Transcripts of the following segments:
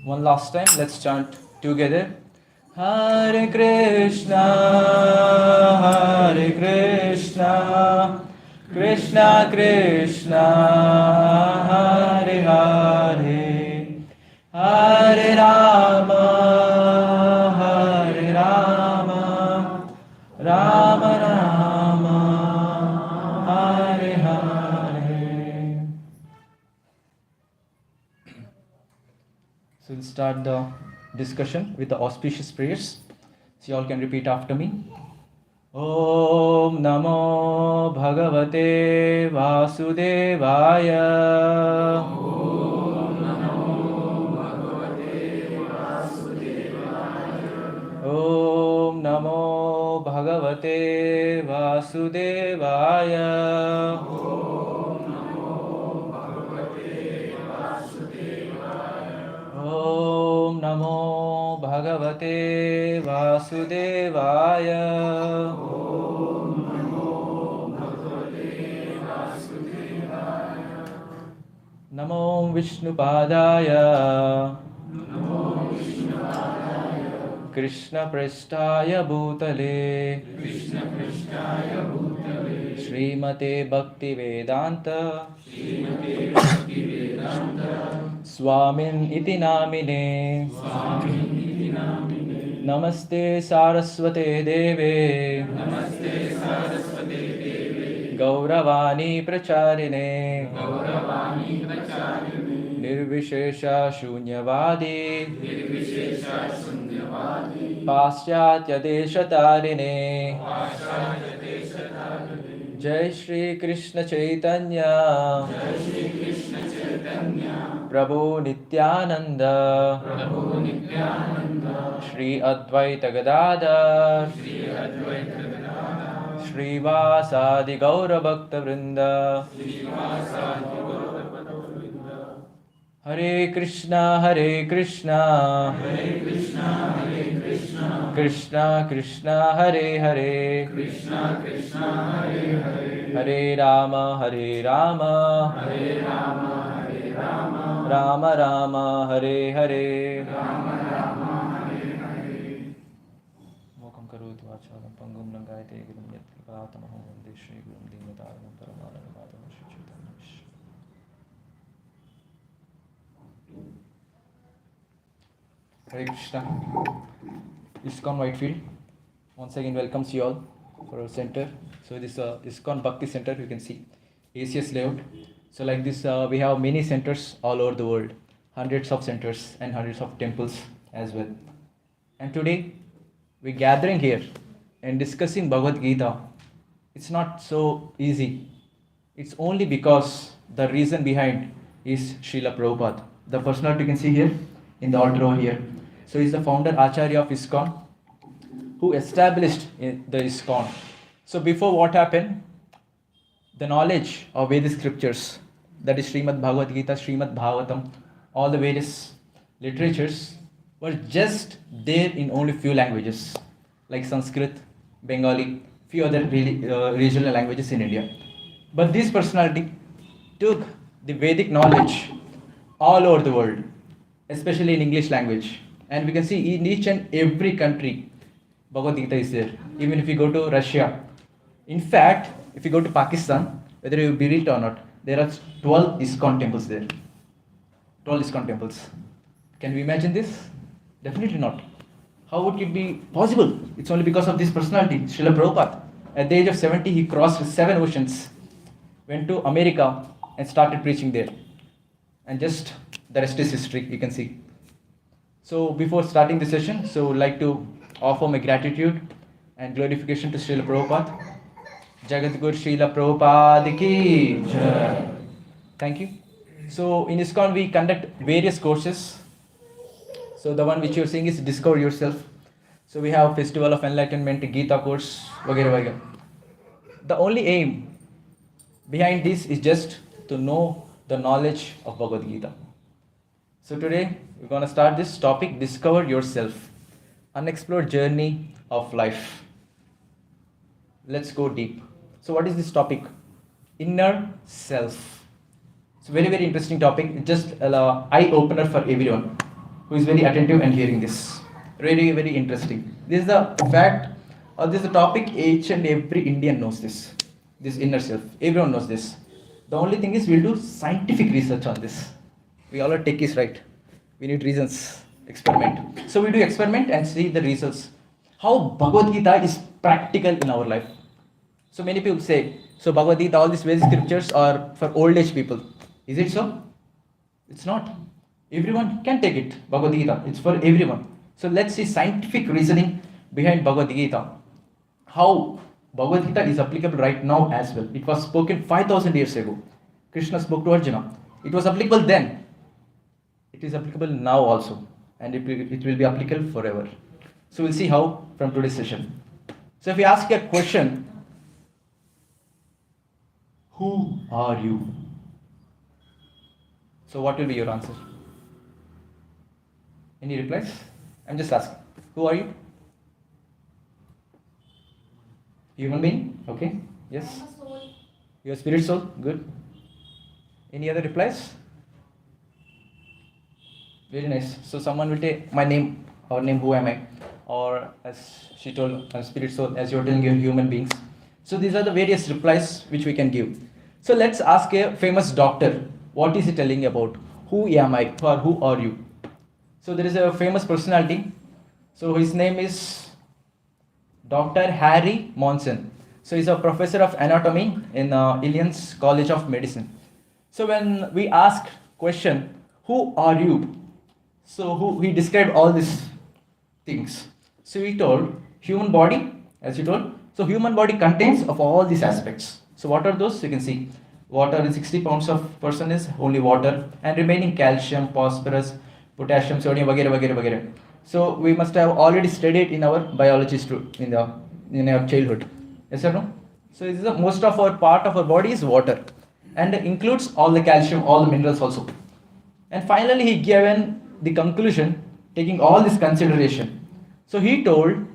One last time, let's chant together. Hare Krishna, Hare Krishna, Krishna Krishna, Hare Hare, Hare Rama, Hare Rama, Rama Rama, Hare Hare. So we'll start the discussion with the auspicious prayers. So you all can repeat after me. Om Namo Bhagavate Vasudevaya. Om Namo Bhagavate Vasudevaya. Om Namo Bhagavate Vasudevaya. Namo Vishnupadaya Krishna Prasthaya Bhutale Srimate Bhakti Vedanta Swamin iti namine Namaste Saraswate Deve Gauravani Pracharine Nirvishesha Shunyavadi Paschatya Deshatarine Jai Shri Krishna Chaitanya Prabhu Nityananda Shri Advaita Gadadhar Srivasadi Gaura Bhakta Vrinda Hare Krishna Krishna Krishna Hare Hare Hare Rama Rama Rama Hare Hare Mokam Karoti Vachalam Pangum Langayate Girum Yat Kripatamaham Vande Shri Gurum Dinataram Paramanam Shri Chaitanya Vishnu. Hare Krishna. ISKCON Whitefield once again welcomes you all for our center. So this ISKCON Bhakti Center, you can see ACS layout. So like this we have many centers all over the world, hundreds of centers and hundreds of temples as well. And today we're gathering here and discussing Bhagavad Gita. It's not so easy. It's only because the reason behind is Srila Prabhupada. The personality you can see here in the altar over here. So he's the founder Acharya of ISKCON, who established the ISKCON. So before what happened, the knowledge of Vedic scriptures, that is Srimad Bhagavad Gita, Srimad Bhagavatam, all the various literatures were just there in only few languages, like Sanskrit, Bengali, few other regional languages in India. But this personality took the Vedic knowledge all over the world, especially in English language. And we can see in each and every country, Bhagavad Gita is there. Even if you go to Russia. In fact, if you go to Pakistan, whether you believe it or not, there are 12 ISKCON temples there. 12 ISKCON temples. Can we imagine this? Definitely not. How would it be possible? It's only because of this personality, Srila Prabhupada. At the age of 70, he crossed 7 oceans, went to America and started preaching there. And just the rest is history, you can see. So before starting the session, so I would like to offer my gratitude and glorification to Srila Prabhupada. Jagadguru Srila Prabhupada ki jai. Thank you. So in ISKCON we conduct various courses. So the one which you are seeing is Discover Yourself. So we have Festival of Enlightenment, Gita course, vagara vagara. The only aim behind this is just to know the knowledge of Bhagavad Gita. So today we're going to start this topic, Discover Yourself, unexplored journey of life. Let's go deep. So what is this topic? Inner self. It's a very, very interesting topic. It's just an eye-opener for everyone who is very attentive and hearing this. Really, very interesting. This is the fact, or this is the topic each and every Indian knows this. This inner self. Everyone knows this. The only thing is we'll do scientific research on this. We all are techies, right? We need reasons. Experiment. So we do experiment and see the results. How Bhagavad Gita is practical in our life. So many people say, so Bhagavad Gita, all these Vedic scriptures are for old age people. Is it so? It's not. Everyone can take it. Bhagavad Gita. It's for everyone. So let's see scientific reasoning behind Bhagavad Gita. how Bhagavad Gita is applicable right now as well. It was spoken 5000 years ago. Krishna spoke to Arjuna. It was applicable then. It is applicable now also. And it will be applicable forever. So we'll see how from today's session. So if we ask a question, who are you? So what will be your answer? Any replies? I'm just asking. Who are you? Human being? Okay. Yes. Your spirit soul? Good. Any other replies? Very nice. So someone will take my name, or name, who am I? Or as she told, spirit soul, as you're telling, you're human beings. So these are the various replies which we can give. So let's ask a famous doctor, what is he telling about? Who am I, or who are you? So there is a famous personality. So his name is Dr. Harry Monson. So he's a professor of anatomy in Illinois College of Medicine. So when we ask question, who are you? So he described all these things. So he told human body, as he told. So human body contains of all these aspects. So what are those? You can see water in 60 pounds of person is only water, and remaining calcium, phosphorus, potassium, sodium, vagera, vagera, vagera. So we must have already studied in our biology in our childhood. Yes or no? So this is most of our part of our body is water, and includes all the calcium, all the minerals also. And finally he given the conclusion, taking all this consideration. So he told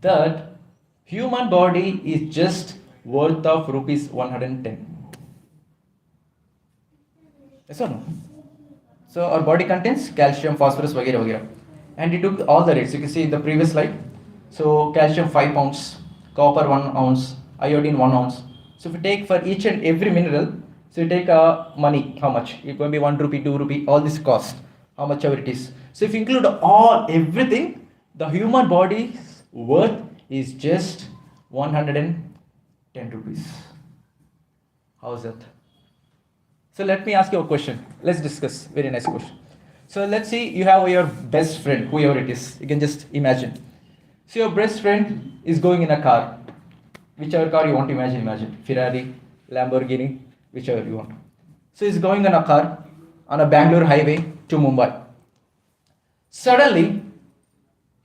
that human body is just worth of rupees 110. Yes or no? So our body contains calcium, phosphorus, vagera, vagera. And he took all the rates. You can see in the previous slide. So calcium 5 pounds, copper 1 ounce, iodine 1 ounce. So if you take for each and every mineral, so you take money, how much? It will be 1 rupee, 2 rupee, all this cost, how much ever it is. So if you include everything, the human body's worth is just 110 rupees. How is that? So let me ask you a question. Let's discuss. Very nice question. So let's see, you have your best friend, whoever it is. You can just imagine. So your best friend is going in a car. Whichever car you want to imagine. Ferrari, Lamborghini, whichever you want. So he's going in a car on a Bangalore highway to Mumbai. Suddenly,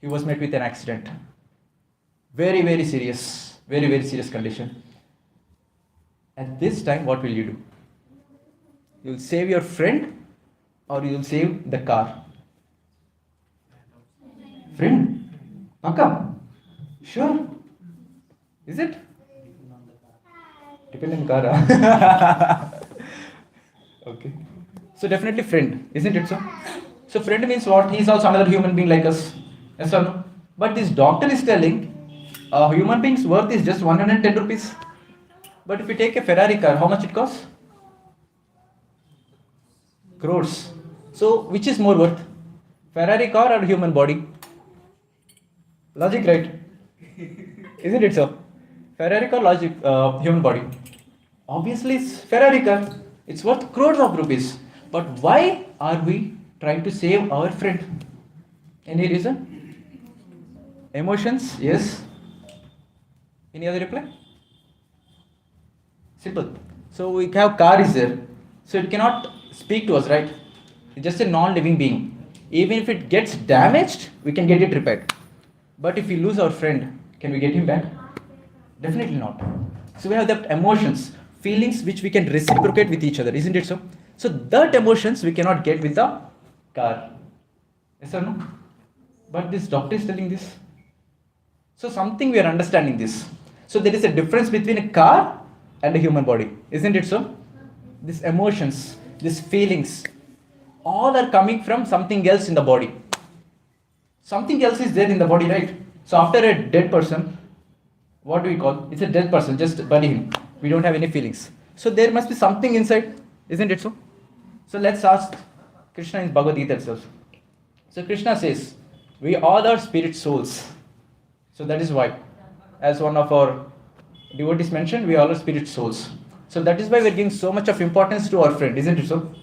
he was met with an accident. Very, very serious. Very, very serious condition. At this time, what will you do? You will save your friend, or you will save the car? Friend? Paka? Sure. Is it? Depend on car. Okay. So definitely friend, isn't it so? So friend means what? He is also another human being like us. Yes or no? But this doctor is telling a human being's worth is just 110 rupees. But if you take a Ferrari car, how much it costs? Crores. So which is more worth? Ferrari car or human body? Logic, right? Isn't it so? Ferrari car, logic, human body. Obviously it's Ferrari car. It's worth crores of rupees. But why are we trying to save our friend? Any reason? Emotions? Yes. Any other reply? Simple. So we have car is there. So it cannot speak to us, right? It's just a non-living being. Even if it gets damaged, we can get it repaired. But if we lose our friend, can we get him back? Definitely not. So we have that emotions, feelings which we can reciprocate with each other, isn't it so? So that emotions we cannot get with the car. Yes or no? But this doctor is telling this. So something we are understanding this. So there is a difference between a car and a human body, isn't it so? These emotions, these feelings, all are coming from something else in the body. Something else is there in the body, right? So after a dead person, what do we call? It's a dead person, just bury him. We don't have any feelings. So there must be something inside, isn't it so? So let's ask Krishna in Bhagavad Gita itself. So Krishna says, we all are spirit souls. So that is why, as one of our devotees mentioned, we all are spirit souls. So that is why we are giving so much of importance to our friend, isn't it so?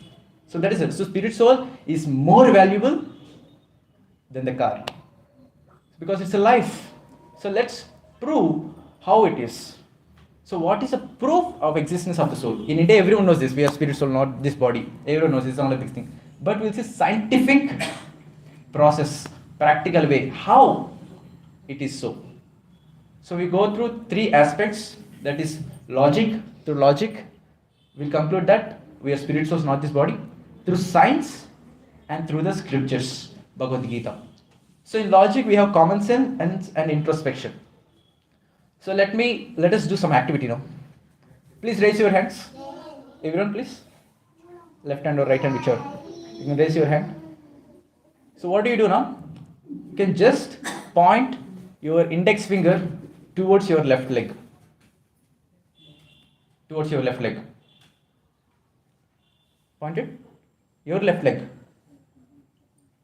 So that is it. So spirit soul is more valuable than the car, because it's a life. So let's prove how it is. So what is a proof of existence of the soul? In India, everyone knows this. We are spirit, soul, not this body. Everyone knows this is only a big thing. But we'll see scientific process, practical way, how it is so. So we go through three aspects. That is logic. Through logic, we'll conclude that we are spirit, souls, not this body. Through science and through the scriptures, Bhagavad Gita. So in logic, we have common sense and introspection. So let us do some activity now. Please raise your hands. Everyone, please. Left hand or right hand, whichever. You can raise your hand. So what do you do now? You can just point your index finger towards your left leg. Towards your left leg. Point it. Your left leg.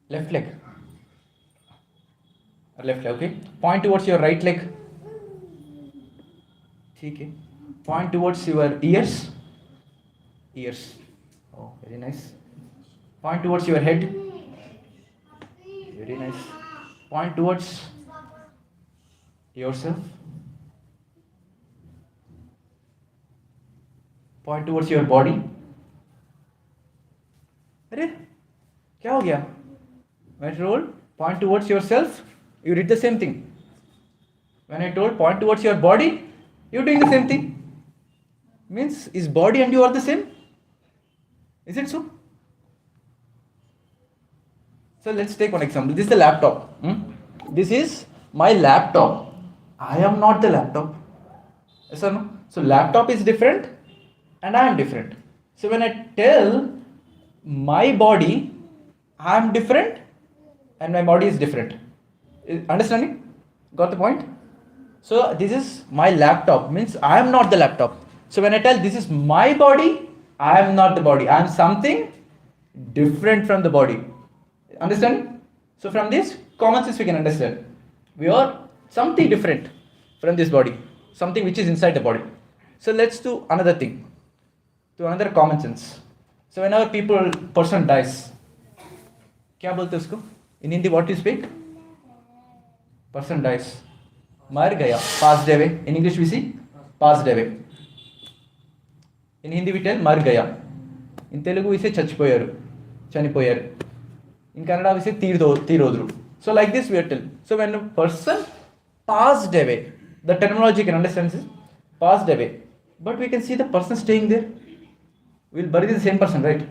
Left leg. Left leg, okay. Point towards your right leg. Okay. Point towards your ears. Ears. Oh, very nice. Point towards your head. Very nice. Point towards yourself. Point towards your body. अरे क्या हो गया? When I told point towards yourself, you did the same thing. When I told point towards your body, you're doing the same thing. Means is body and you are the same? Is it so? So let's take one example. This is the laptop. This is my laptop. I am not the laptop. Yes or no? So laptop is different and I am different. So when I tell my body, I am different and my body is different. Understanding? Got the point? So this is my laptop, means I am not the laptop. So when I tell this is my body, I am not the body. I am something different from the body. Understand? So from this common sense we can understand. We are something different from this body. Something which is inside the body. So let's do another thing. To another common sense. So whenever person dies, क्या बोलते हैं उसको? In Hindi what do you speak? Person dies. मर गया, passed away. In English we see passed away. In Hindi we tell मर गया. In Telugu we say చచ్చిపోయారు, చనిపోయారు. In Kannada we say తీరోదురు. So like this we are telling. So when a person passed away, the terminology you can understand is passed away. But we can see the person staying there. We will bury the same person, right?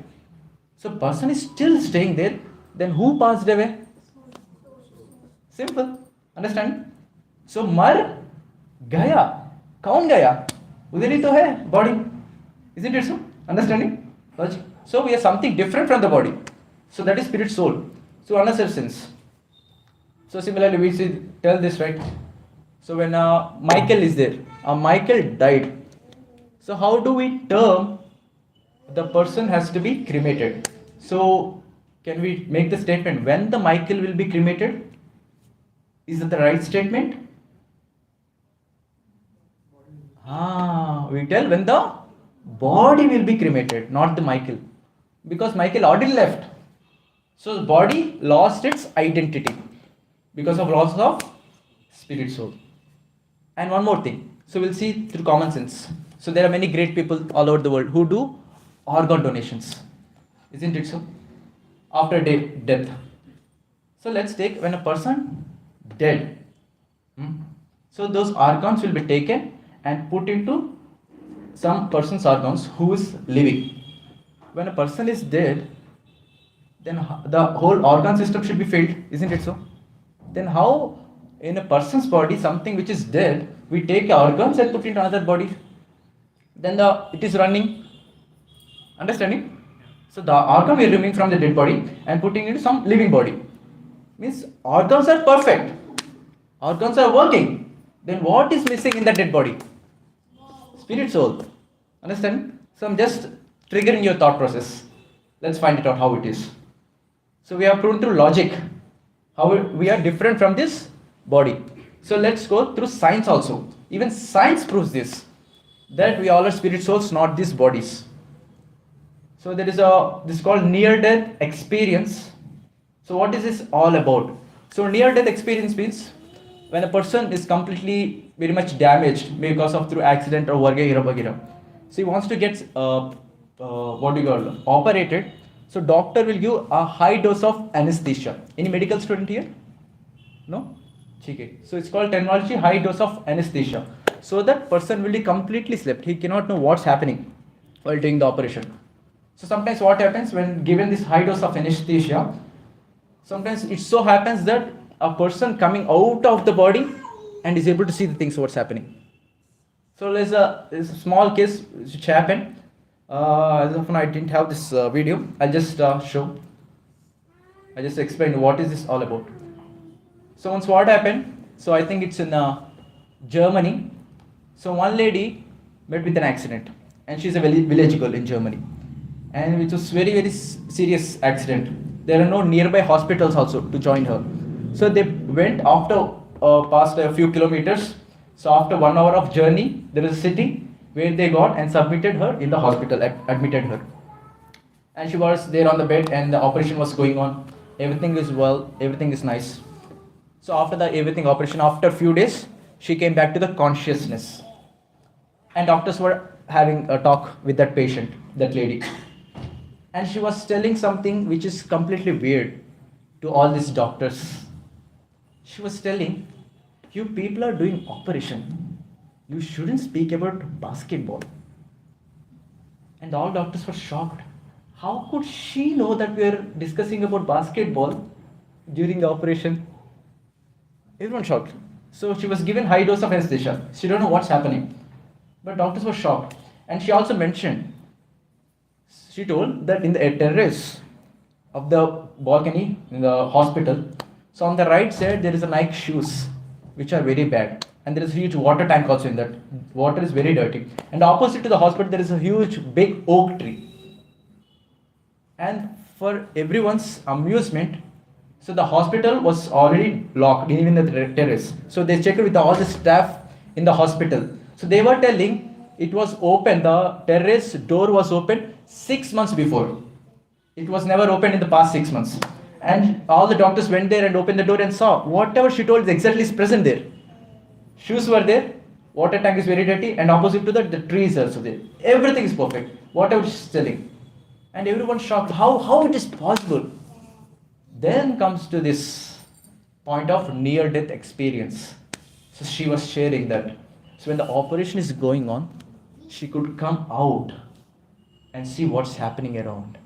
So person is still staying there. Then who passed away? Simple. Understand? So मर गया. कौन गया? उधर ही तो है body. Isn't it so? Understanding? Logic. So we are something different from the body. So that is spirit soul. So another sense. So similarly we tell this, right? So when Michael is there, Michael died. So how do we term the person has to be cremated? So can we make the statement when the Michael will be cremated? Is that the right statement? We tell when the body will be cremated, not the Michael. Because Michael already left. So the body lost its identity because of loss of spirit soul. And one more thing. So we'll see through common sense. So there are many great people all over the world who do organ donations. Isn't it so? After death. So let's take when a person dead. So those organs will be taken and put into some person's organs who is living. When a person is dead, then the whole organ system should be failed. Isn't it so? Then how in a person's body something which is dead, we take organs and put into another body? Then it is running. Understanding? So the organ we are removing from the dead body and putting into some living body. Means organs are perfect. Organs are working. Then what is missing in the dead body? Spirit soul. Understand? So I'm just triggering your thought process. Let's find it out how it is. So we have proven through logic how we are different from this body. So let's go through science also. Even science proves this. That we all are spirit souls, not these bodies. So there is this is called near-death experience. So what is this all about? So near-death experience means when a person is completely very much damaged because of through accident or वगैरह वगैरह, so he wants to get what do you call operated. So doctor will give a high dose of anesthesia. Any medical student here? No? Okay. So it's called terminology high dose of anesthesia. So that person will be completely slept. He cannot know what's happening while doing the operation. So sometimes what happens when given this high dose of anesthesia, sometimes it so happens that a person coming out of the body and is able to see the things what's happening. So there's a small case which happened. As of now I didn't have this video. I'll just show. I just explain what is this all about. So once what happened, so I think it's in Germany. So one lady met with an accident and she's a village girl in Germany, and it was very very serious accident. There are no nearby hospitals also to join her. So they went after past a few kilometers. So after 1 hour of journey, there is a city where they got and submitted her in the hospital, admitted her. And she was there on the bed and the operation was going on. Everything is well, everything is nice. So after the everything operation, after a few days, she came back to the consciousness. And doctors were having a talk with that patient, that lady. And she was telling something which is completely weird to all these doctors. She was telling, you people are doing operation. You shouldn't speak about basketball. And all doctors were shocked. How could she know that we are discussing about basketball during the operation? Everyone shocked. So she was given high dose of anesthesia. She don't know what's happening. But doctors were shocked. And she also mentioned, she told that in the terrace of the balcony in the hospital, so on the right side there is a Nike shoes which are very bad, and there is a huge water tank also in that. Water is very dirty. And opposite to the hospital there is a huge big oak tree. And for everyone's amusement, so the hospital was already locked, even the terrace. So they checked with all the staff in the hospital. So they were telling it was open, the terrace door was open 6 months before. It was never opened in the past 6 months. And all the doctors went there and opened the door and saw whatever she told exactly is present there. Shoes were there, water tank is very dirty, and opposite to that the tree is also there. Everything is perfect, whatever she's telling. And everyone shocked, how it is possible? Then comes to this point of near-death experience. So she was sharing that. So when the operation is going on, she could come out and see what's happening around.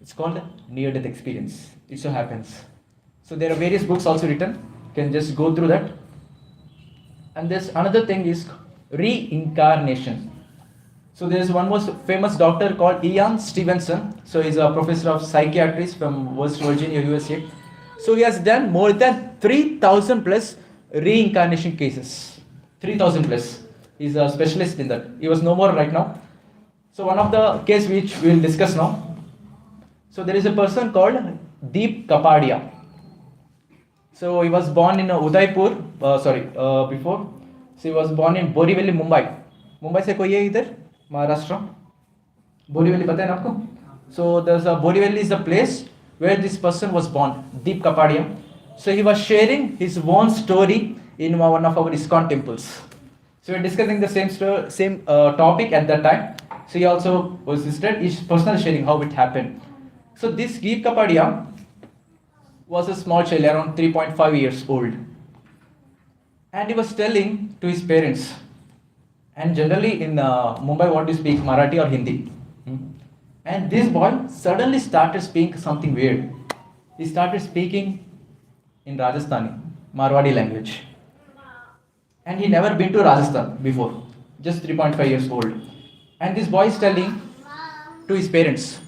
It's called a near-death experience. It so happens. So there are various books also written. You can just go through that. And there's another thing is reincarnation. So there's one most famous doctor called Ian Stevenson. So he's a professor of psychiatry from West Virginia, USA. So he has done more than 3,000 plus reincarnation cases. 3,000 plus. He's a specialist in that. He was no more right now. So one of the case which we will discuss now. So there is a person called Deep Kapadia. So he was born in Udaipur. Before. So he was born in Borivali, Mumbai. Mumbai से कोई है इधर? Maharashtra. Borivali पता है ना आपको? So there's a Borivali is the place where this person was born, Deep Kapadia. So he was sharing his own story in one of our ISKCON temples. So we're discussing the same topic at that time. So he also was listed, his personal sharing how it happened. So this Deep Kapadia was a small child around 3.5 years old. And he was telling to his parents, and generally in Mumbai what do you speak, Marathi or Hindi? And this boy suddenly started speaking something weird. He started speaking in Rajasthani, Marwadi language. And he never been to Rajasthan before, just 3.5 years old. And this boy is telling to his parents,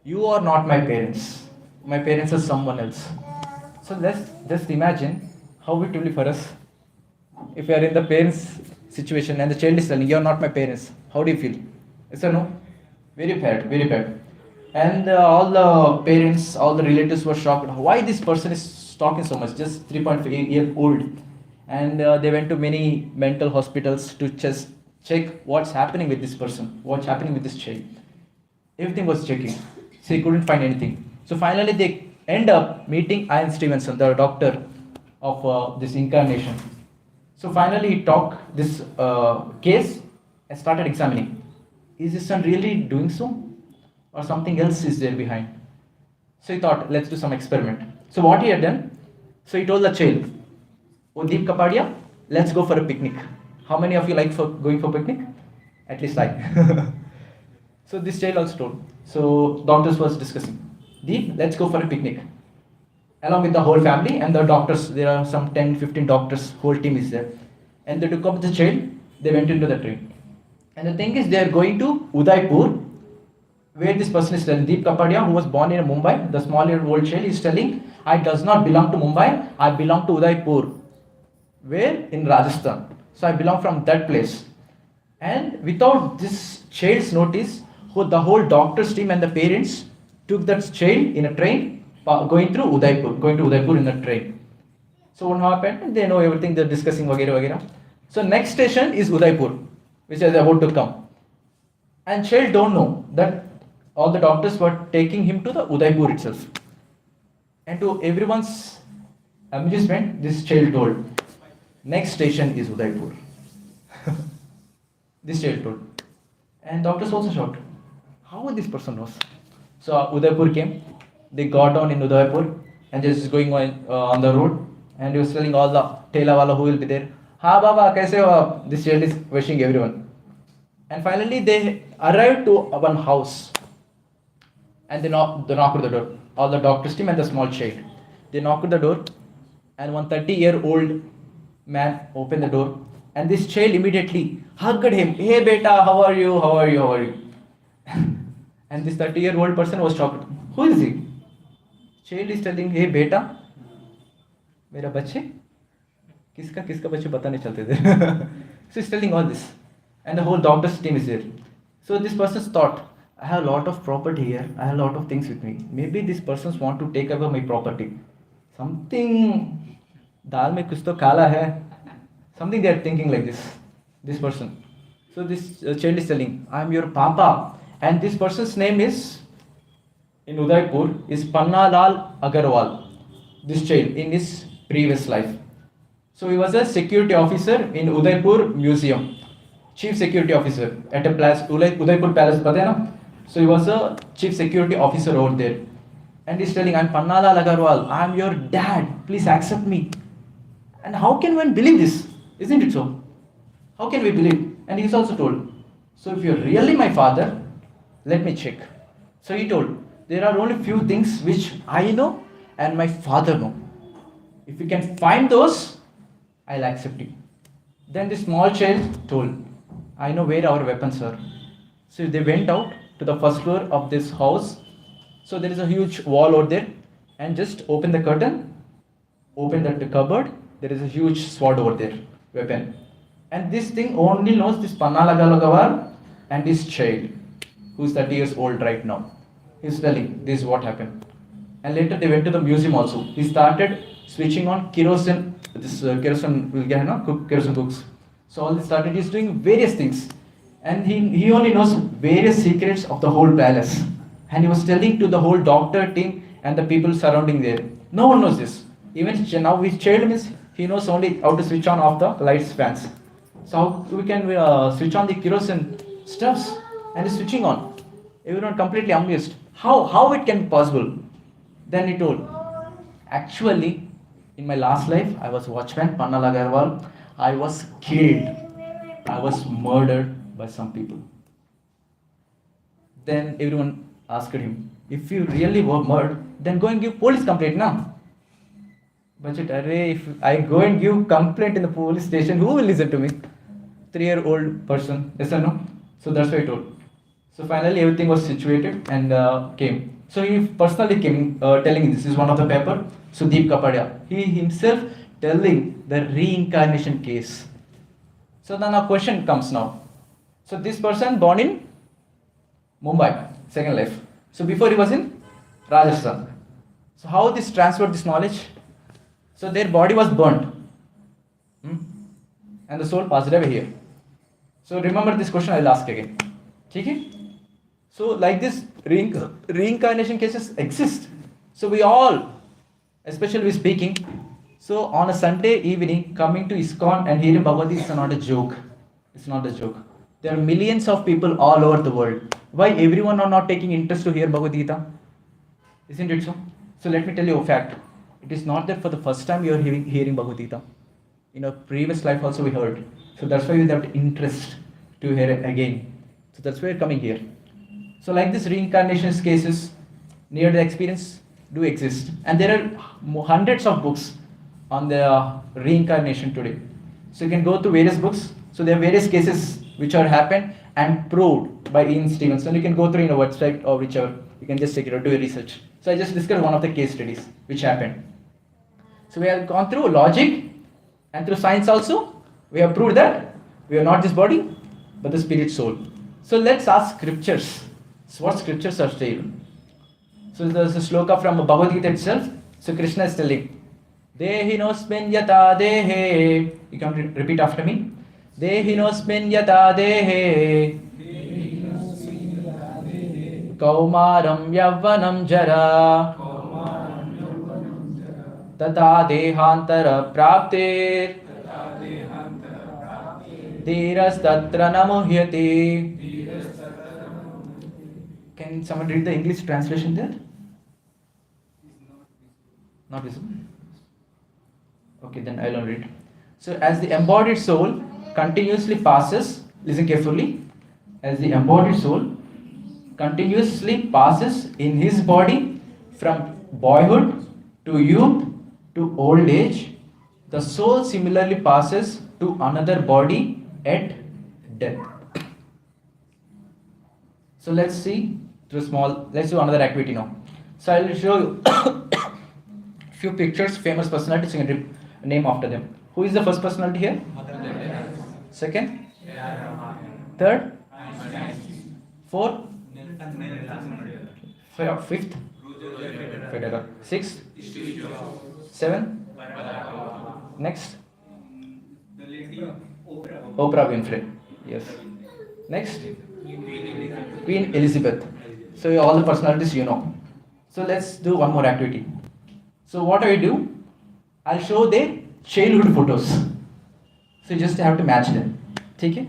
you are not my parents. My parents are someone else. So let's just imagine how it will be for us if we are in the parents' situation and the child is telling, you are not my parents. How do you feel? Yes or no? Very bad, very bad. And all the parents, all the relatives were shocked. Why this person is talking so much? Just 3.5 years old. And they went to many mental hospitals to just check what's happening with this person, what's happening with this child. Everything was checking. So he couldn't find anything. So finally they end up meeting Ian Stevenson, the doctor of this incarnation. So finally he took this case and started examining. Is this son really doing so? Or something else is there behind? So he thought, let's do some experiment. So what he had done, so he told the child, oh Deep Kapadia, let's go for a picnic. How many of you like for going for picnic? At least I. So this child also told. So doctors was discussing, Deep, let's go for a picnic. Along with the whole family and the doctors, there are some 10, 15 doctors, whole team is there. And they took up the child, they went into the train. And the thing is, they are going to Udaipur, where this person is telling, Deep Kapadia, who was born in Mumbai, the small-year-old child is telling, I does not belong to Mumbai, I belong to Udaipur. Where? In Rajasthan. So I belong from that place. And without this child's notice, the whole doctor's team and the parents took that child in a train, going to Udaipur in the train. So what happened? They know everything, they're discussing vagera. So next station is Udaipur, which is about to come. And child don't know that all the doctors were taking him to the Udaipur itself. And to everyone's amusement, this child told, next station is Udaipur. This child told. And doctors also shocked. How would this person knows? So Udaipur came. They got down in Udaipur and just going on the road. And he was telling all the Tela wala who will be there. Ha baba, kaise ho? This child is wishing everyone. And finally they arrived to one house. And they knocked on the door. All the doctor's team and the small child. They knocked on the door. And one 30-year-old man opened the door. And this child immediately hugged him. Hey beta, how are you? How are you? How are you? And this 30-year-old person was shocked. Who is he? Child is telling, hey beta, मेरा बच्चे किसका बच्चे पता नहीं चलते थे. So he's telling all this. And the whole doctor's team is there. So this person's thought, I have a lot of property here. I have a lot of things with me. Maybe these persons want to take over my property. Something, दाल में कुछ तो काला है. Something they are thinking like this person. So this child is telling, I am your papa. And this person's name is, in Udaipur, is Pannalal Agarwal. This child, in his previous life. So he was a security officer in Udaipur Museum. Chief security officer at a place, Udaipur Palace, pata hai na? So he was a chief security officer over there. And he's telling, I'm Pannalal Agarwal. I'm your dad. Please accept me. And how can one believe this? Isn't it so? How can we believe? And he's also told, so if you're really my father, let me check. So he told, there are only few things which I know and my father know. If you can find those, I'll accept you. Then the small child told, I know where our weapons are. So they went out to the first floor of this house. So there is a huge wall over there. And just open the curtain, open that cupboard. There is a huge sword over there, weapon. And this thing only knows this Pannalagalagar and this child, who's 30 years old right now. He's telling, this is what happened. And later they went to the museum also. He started switching on kerosene, kerosene cooks. So all this started, he's doing various things. And he only knows various secrets of the whole palace. And he was telling to the whole doctor team and the people surrounding there. No one knows this. Even now his child means he knows only how to switch on off the lights, fans. So how we can switch on the kerosene stuffs and he's switching on. Everyone completely amused. How it can be possible? Then he told, actually, in my last life, I was watchman, Pannal Agarwal. I was killed. I was murdered by some people. Then everyone asked him, if you really were murdered, then go and give police complaint now. But if I go and give complaint in the police station, who will listen to me? 3-year-old person, yes or no? So that's what he told. So finally everything was situated and came. So he personally came telling this is one of the paper. So Deep Kapadia, he himself telling the reincarnation case. So then a question comes now. So this person born in Mumbai, second life. So before he was in Rajasthan. So how this transferred this knowledge? So their body was burnt. And the soul passed away here. So remember this question I will ask again. Okay? So like this reincarnation cases exist. So we all, especially we speaking, So on a Sunday evening, coming to ISKCON and hearing Bhagavad Gita is not a joke. It's not a joke. There are millions of people all over the world. Why everyone are not taking interest to hear Bhagavad Gita? Isn't it so? So let me tell you a fact. It is not that for the first time you are hearing Bhagavad Gita. In a previous life also we heard. So that's why you have interest to hear it again. So that's why you're coming here. So like this reincarnation cases, near the experience do exist. And there are hundreds of books on the reincarnation today. So you can go to various books. So there are various cases which are happened and proved by Ian Stevenson. You can go through in a website or whichever. You can just take it or do a research. So I just discussed one of the case studies which happened. So we have gone through logic and through science also. We have proved that we are not this body but the spirit soul. So let's ask scriptures. So what scriptures are saying? So there's a sloka from Bhagavad Gita itself. So Krishna is telling, Dehinosmin yata dehe. You can repeat after me. Dehinosmin yata dehe. Kaumaram yavvanam jara. Tata dehantara praptir. Dhiras tatra namuhyati. Can someone read the English translation there? Not visible. Okay, then I'll read. So as the embodied soul continuously passes, listen carefully, as the embodied soul continuously passes in his body from boyhood to youth to old age, the soul similarly passes to another body at death. So let's see let's do another activity now. So I will show you few pictures, famous personalities, you can name after them. Who is the first personality here? Second? Third? Fourth? Fifth? Federer. Sixth? Seventh? Next? Oprah Winfrey. Yes. Next? Queen Elizabeth. So all the personalities you know. So let's do one more activity. So what I do? I'll show their childhood photos. So you just have to match them. ठीक है?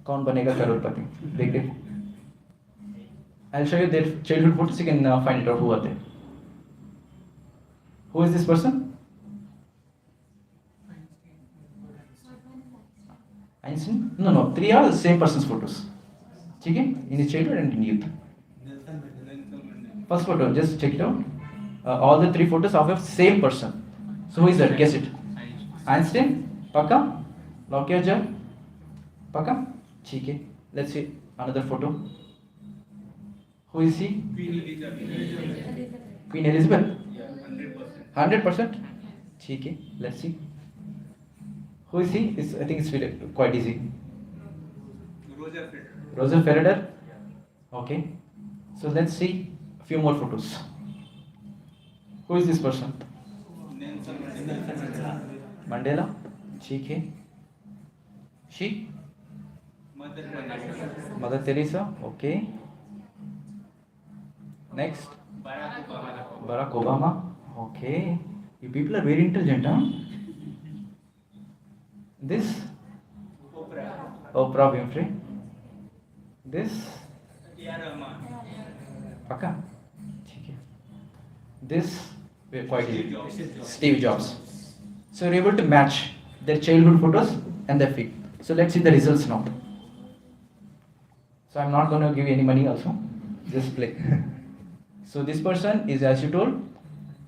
कौन बनेगा करोड़पति? देख ले. I'll show you their childhood photos. You can find it out who are they. Who is this person? Einstein? No. Three are the same person's photos. ठीक है? In his childhood and in youth. First photo, just check it out. All the three photos of the same person. So who is that? Guess it. Einstein? Paka? Lock your jaw. Paka? ठीक है. Let's see another photo. Who is he? Queen Elizabeth? 100%? ठीक है. Let's see. Who is he? I think it's quite easy. Roger Federer? Okay. So let's see a few more photos. Who is this person? Mandela? ठीक है. She? Mother Teresa? Okay. Next? Barack Obama? Okay. You people are very intelligent, huh? This? Oprah Winfrey? This? Paka? This? We're quite easy. Steve Jobs. So you're able to match their childhood photos and their feet. So let's see the results now. So I'm not going to give you any money also. Just play. So this person is, as you told,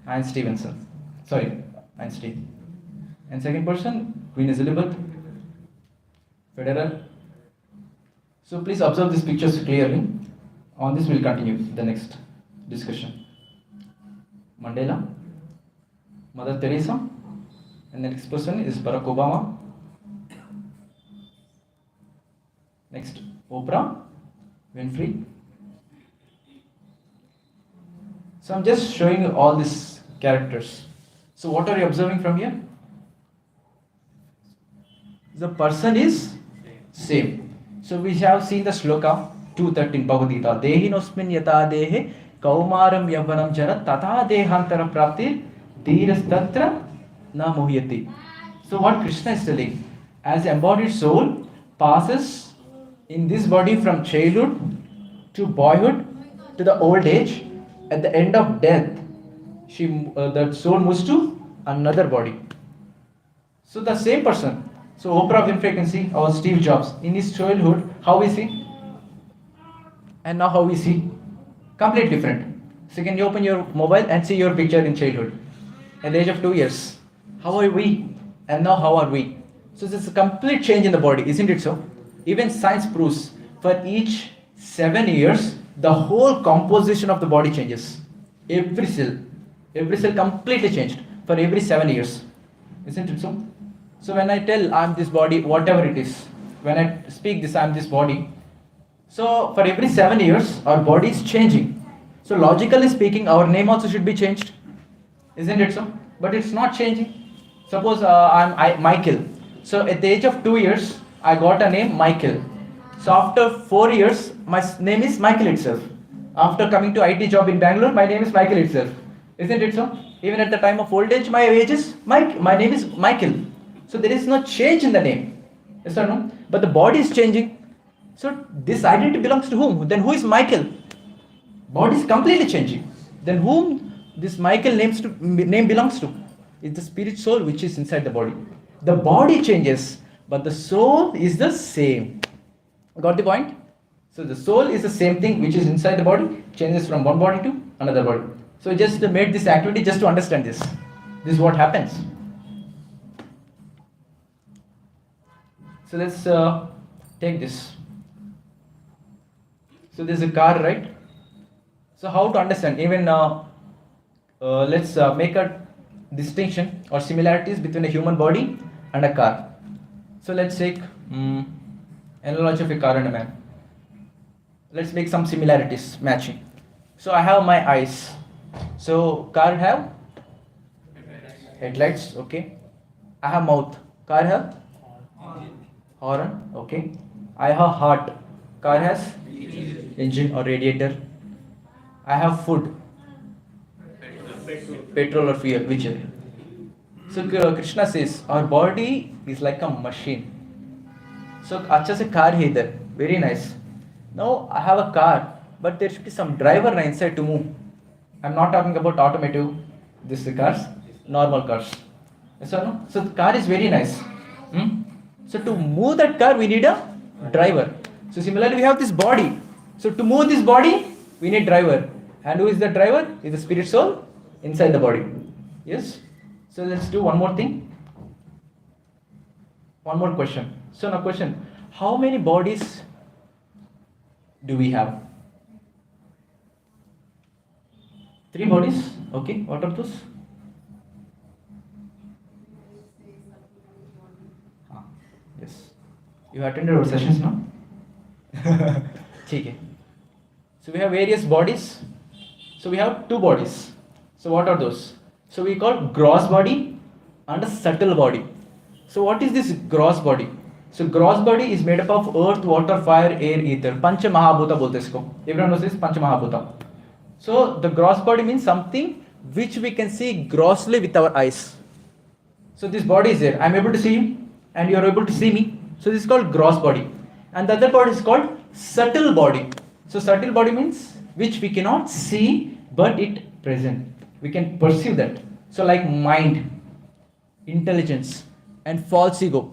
Einstein. And second person, Queen Elizabeth, Federer. So please observe these pictures clearly. On this we'll continue the next discussion. Mandela, Mother Teresa, and the next person is Barack Obama. Next, Oprah Winfrey. So I'm just showing you all these characters. So what are you observing from here? The person is same. So we have seen the sloka 213 Bhagavad Gita. Dehinosmin yata dehe kaumaram yavvanam jara tata dehantara praptir dhiras tatra na mohyati. So what Krishna is telling, as embodied soul passes in this body from childhood to boyhood to the old age, at the end of death, the soul moves to another body. So the same person. So Oprah Winfrey can see, or Steve Jobs, in his childhood, how is he? And now how is he? Completely different. So can you open your mobile and see your picture in childhood? At the age of 2 years. How are we? And now how are we? So there's a complete change in the body, isn't it so? Even science proves for each 7 years, the whole composition of the body changes. Every cell completely changed for every 7 years. Isn't it so? So when I tell I'm this body, whatever it is, when I speak this, I'm this body. So for every 7 years, our body is changing. So logically speaking, our name also should be changed. Isn't it so? But it's not changing. Suppose I'm Michael. So at the age of 2 years, I got a name Michael. So after 4 years, my name is Michael itself. After coming to IT job in Bangalore, my name is Michael itself. Isn't it so? Even at the time of old age, my age is Mike. My name is Michael. So there is no change in the name. Yes or no? But the body is changing. So this identity belongs to whom? Then who is Michael? Body is completely changing. Then whom this Michael name belongs to? It's the spirit soul which is inside the body. The body changes, but the soul is the same. Got the point? So the soul is the same thing which is inside the body, changes from one body to another body. So I just made this activity just to understand this. This is what happens. So let's take this. So there's a car, right? So how to understand? Even let's make a distinction or similarities between a human body and a car. So let's take analogy of a car and a man. Let's make some similarities matching. So I have my eyes. So car have headlights, okay. I have mouth. Car have horn, okay. I have heart. Car has engine or radiator. I have food. Petrol or fuel, whichever. So Krishna says our body is like a machine. So acha se car hai idhar, very nice. Now I have a car, but there should be some driver inside to move. I'm not talking about automotive, this cars, normal cars. So no, so the car is very nice. So to move that car, we need a driver. So similarly, we have this body. So to move this body, we need driver. And who is the driver? Is the spirit soul inside the body. Yes. So let's do one more thing. One more question. So now question: how many bodies do we have? 3 bodies. Okay. What are those? Yes. You attended our sessions now? Okay. So we have various bodies. So we have 2 bodies. So what are those? So we call gross body and a subtle body. So what is this gross body? So gross body is made up of earth, water, fire, air, ether. Pancha Mahabhuta bolte isko. Everyone knows this, Pancha Mahabhuta. So the gross body means something which we can see grossly with our eyes. So this body is there. I am able to see you and you are able to see me. So this is called gross body. And the other body is called subtle body. So subtle body means which we cannot see but it present. We can perceive that. So like mind, intelligence and false ego.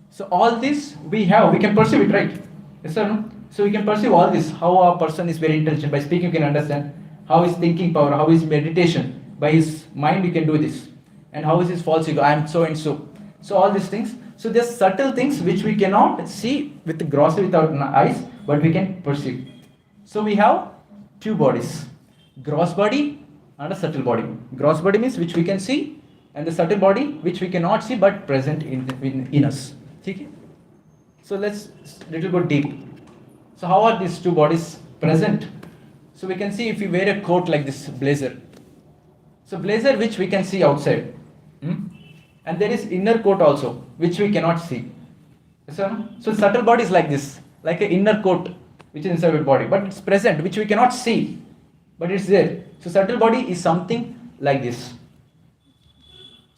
So all this we have, we can perceive it, right? Yes or no? So we can perceive all this, how a person is very intelligent. By speaking you can understand. How his thinking power, how his meditation. By his mind you can do this. And how is his false ego, I am so and so. So all these things. So there's subtle things which we cannot see with the grossly with our eyes, but we can perceive. So we have 2 bodies. Gross body and a subtle body. Gross body means which we can see, and the subtle body which we cannot see but present in us. Okay? So let's little bit deep. So how are these 2 bodies present? So we can see if we wear a coat like this blazer. So blazer which we can see outside. And there is inner coat also which we cannot see. So subtle body is like this, like an inner coat which is inside our body, but it's present which we cannot see, but it's there. So subtle body is something like this.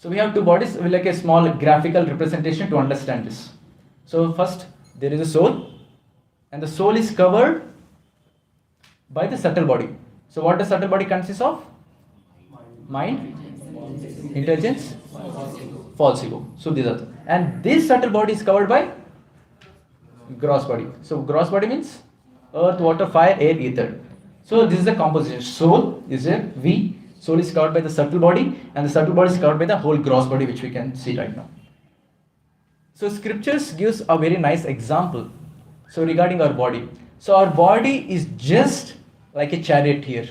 So we have two bodies. We'll like a small graphical representation to understand this. So first, there is a soul, and the soul is covered by the subtle body. So what does subtle body consist of? Mind, intelligence, false ego. So these are, and this subtle body is covered by gross body. So gross body means earth, water, fire, air, ether. So this is the composition. Soul is a V. Soul is covered by the subtle body, and the subtle body is covered by the whole gross body, which we can see right now. So scriptures gives a very nice example. So regarding our body. So our body is just like a chariot here.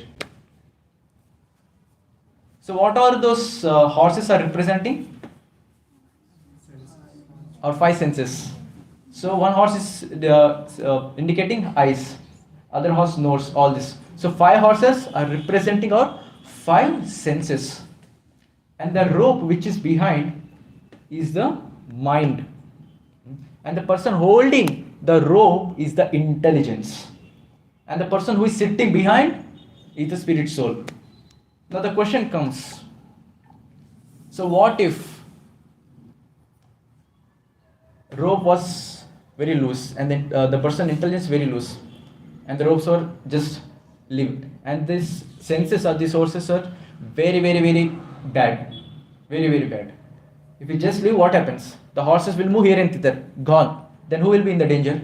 So what are those horses are representing? Our five senses. So one horse is indicating eyes, other horse nose, all this. So five horses are representing our five senses, and the rope which is behind is the mind, and the person holding the rope is the intelligence, and the person who is sitting behind is the spirit soul. Now the question comes, so what if rope was very loose, and then the person intelligence very loose, and the ropes are just lived, and these senses or these sources are very bad, very bad. If you just leave, what happens? The horses will move here and thither, gone. Then who will be in the danger?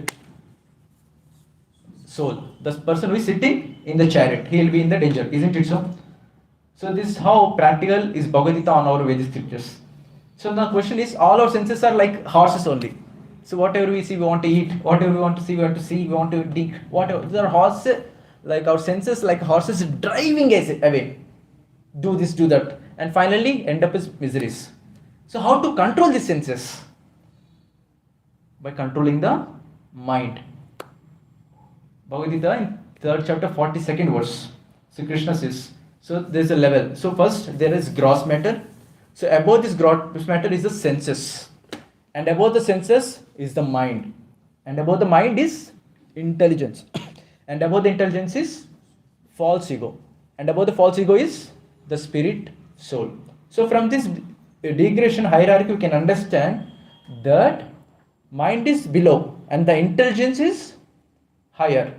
Soul. The person who is sitting in the chariot, he will be in the danger, isn't it so? So this is how practical is Bhagavad Gita on our Vedic scriptures. So the question is, all our senses are like horses only. So whatever we see, we want to eat. Whatever we want to see, we want to see. We want to dig. Whatever. There are horses, like our senses, like horses driving us away. Do this, do that, and finally end up as miseries. So how to control these senses? By controlling the mind. Bhagavad Gita in 3rd chapter 42nd verse. So Krishna says, so there is a level. So first there is gross matter. So above this gross matter is the senses. And above the senses is the mind. And above the mind is intelligence. And above the intelligence is false ego. And above the false ego is the spirit soul. So from this degradation hierarchy, we can understand that mind is below and the intelligence is higher.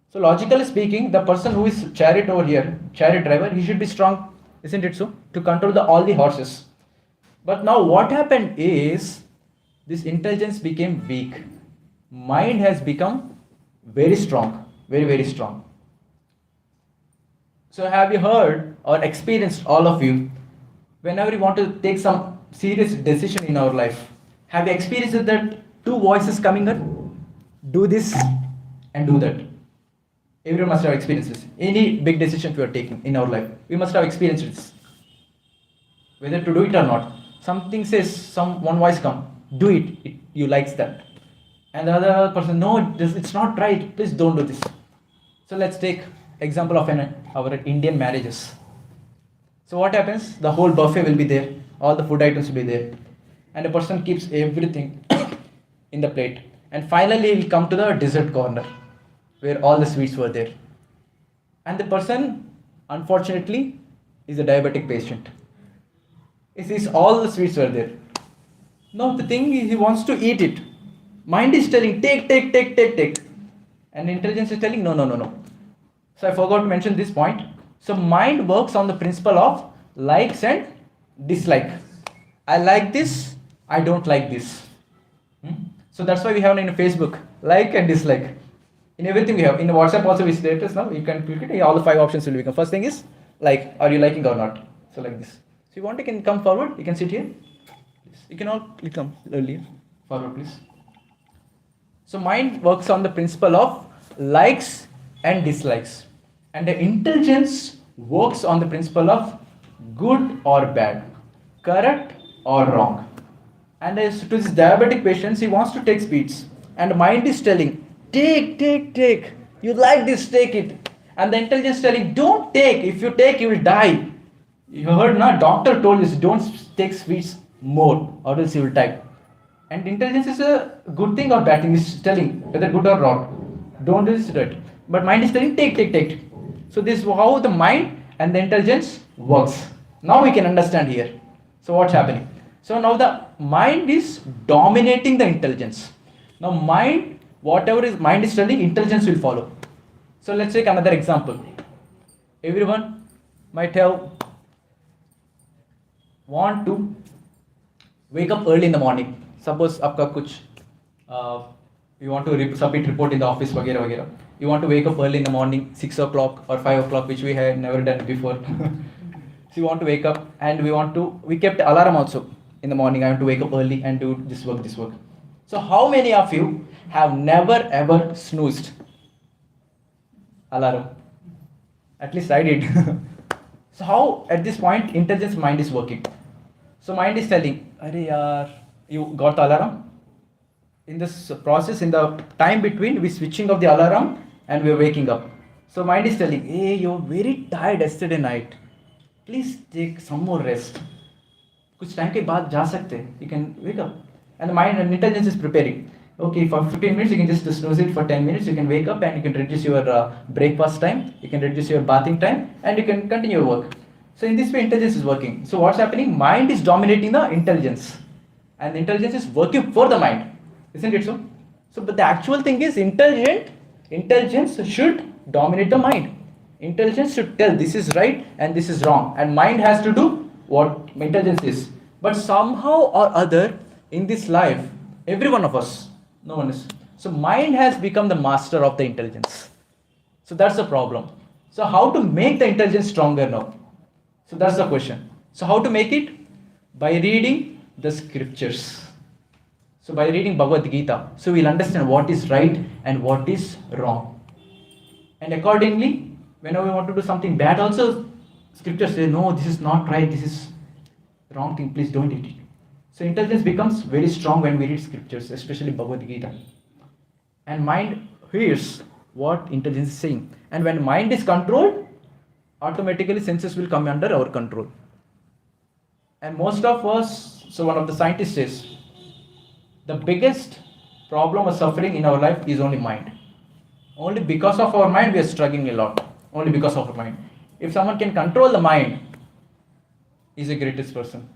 So logically speaking, the person who is chariot over here, chariot driver, he should be strong, isn't it so? To control all the horses. But now what happened is, this intelligence became weak. Mind has become very strong, very strong. So have you heard or experienced, all of you, whenever you want to take some serious decision in our life, have you experienced that two voices coming up? Do this and do that. Everyone must have experienced this. Any big decision we are taking in our life, we must have experienced this. Whether to do it or not. Something says, one voice come, do it, you like that. And the other person, no, it's not right, please don't do this. So let's take example of our Indian marriages. So what happens? The whole buffet will be there, all the food items will be there, and a person keeps everything in the plate, and finally he will come to the dessert corner where all the sweets were there, and the person unfortunately is a diabetic patient. He sees all the sweets were there. Now the thing is, he wants to eat it. Mind is telling take, and intelligence is telling no. So I forgot to mention this point. So mind works on the principle of likes and dislike. I like this, I don't like this. So that's why we have in Facebook, like and dislike. In everything we have. In WhatsApp also we status now, you can click it, all the 5 options will become. First thing is like, are you liking or not? So like this. So you want, you can come forward, you can sit here. You can all come earlier. Forward please. So mind works on the principle of likes and dislikes. And the intelligence works on the principle of good or bad, correct or wrong. And as to this diabetic patient, he wants to take sweets, and mind is telling, take, you like this, take it. And the intelligence is telling, don't take, if you take you will die. You heard, no? Doctor told us, don't take sweets more or else you will die. And intelligence is a good thing or bad thing, is telling whether good or wrong. Don't do this. But mind is telling, take. So this is how the mind and the intelligence works. Now we can understand here. So what's happening? So now the mind is dominating the intelligence. Now mind, whatever is mind is telling, intelligence will follow. So let's take another example. Everyone might have want to wake up early in the morning. Suppose आपका कुछ you want to submit report in the office वगैरह वगैरह. You want to wake up early in the morning, 6 o'clock or 5 o'clock, which we have never done before. So you want to wake up, and we kept alarm also in the morning. I want to wake up early and do this work. So how many of you have never ever snoozed alarm? At least I did. So how at this point intelligence mind is working? So mind is telling, "Arey yaar, you got the alarm." In this process, in the time between, we switching off the alarm and we are waking up. So mind is telling, "Hey, you're very tired yesterday night. Please take some more rest. कुछ time के बाद जा सकते हैं. You can wake up." And the mind and intelligence is preparing. Okay, for 15 minutes you can just snooze it. For 10 minutes you can wake up and you can reduce your breakfast time. You can reduce your bathing time and you can continue your work. So in this way intelligence is working. So what's happening? Mind is dominating the intelligence, and the intelligence is working for the mind. Isn't it so? So but the actual thing is intelligence should dominate the mind. Intelligence should tell this is right and this is wrong, and mind has to do what intelligence is. But somehow or other in this life, every one of us, no one is. So mind has become the master of the intelligence. So that's the problem. So how to make the intelligence stronger now? So that's the question. So how to make it? By reading the scriptures. So by reading Bhagavad Gita, so we'll understand what is right and what is wrong. And accordingly, whenever we want to do something bad also, scriptures say, no, this is not right, this is the wrong thing, please don't eat it. So intelligence becomes very strong when we read scriptures, especially Bhagavad Gita. And mind hears what intelligence is saying. And when mind is controlled, automatically senses will come under our control. And most of us, so one of the scientists says, the biggest problem or suffering in our life is only mind. Only because of our mind we are struggling a lot. Only because of our mind. If someone can control the mind, he is the greatest person.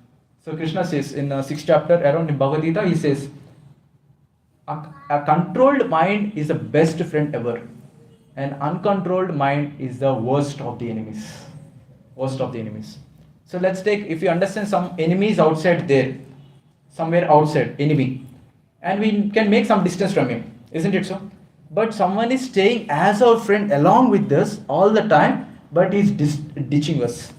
So Krishna says in 6th chapter around in Bhagavad Gita, he says, a controlled mind is the best friend ever. An uncontrolled mind is the worst of the enemies. Worst of the enemies. So let's take, if you understand some enemies outside there, somewhere outside, enemy, and we can make some distance from him, isn't it so? But someone is staying as our friend along with us all the time, but he's ditching us.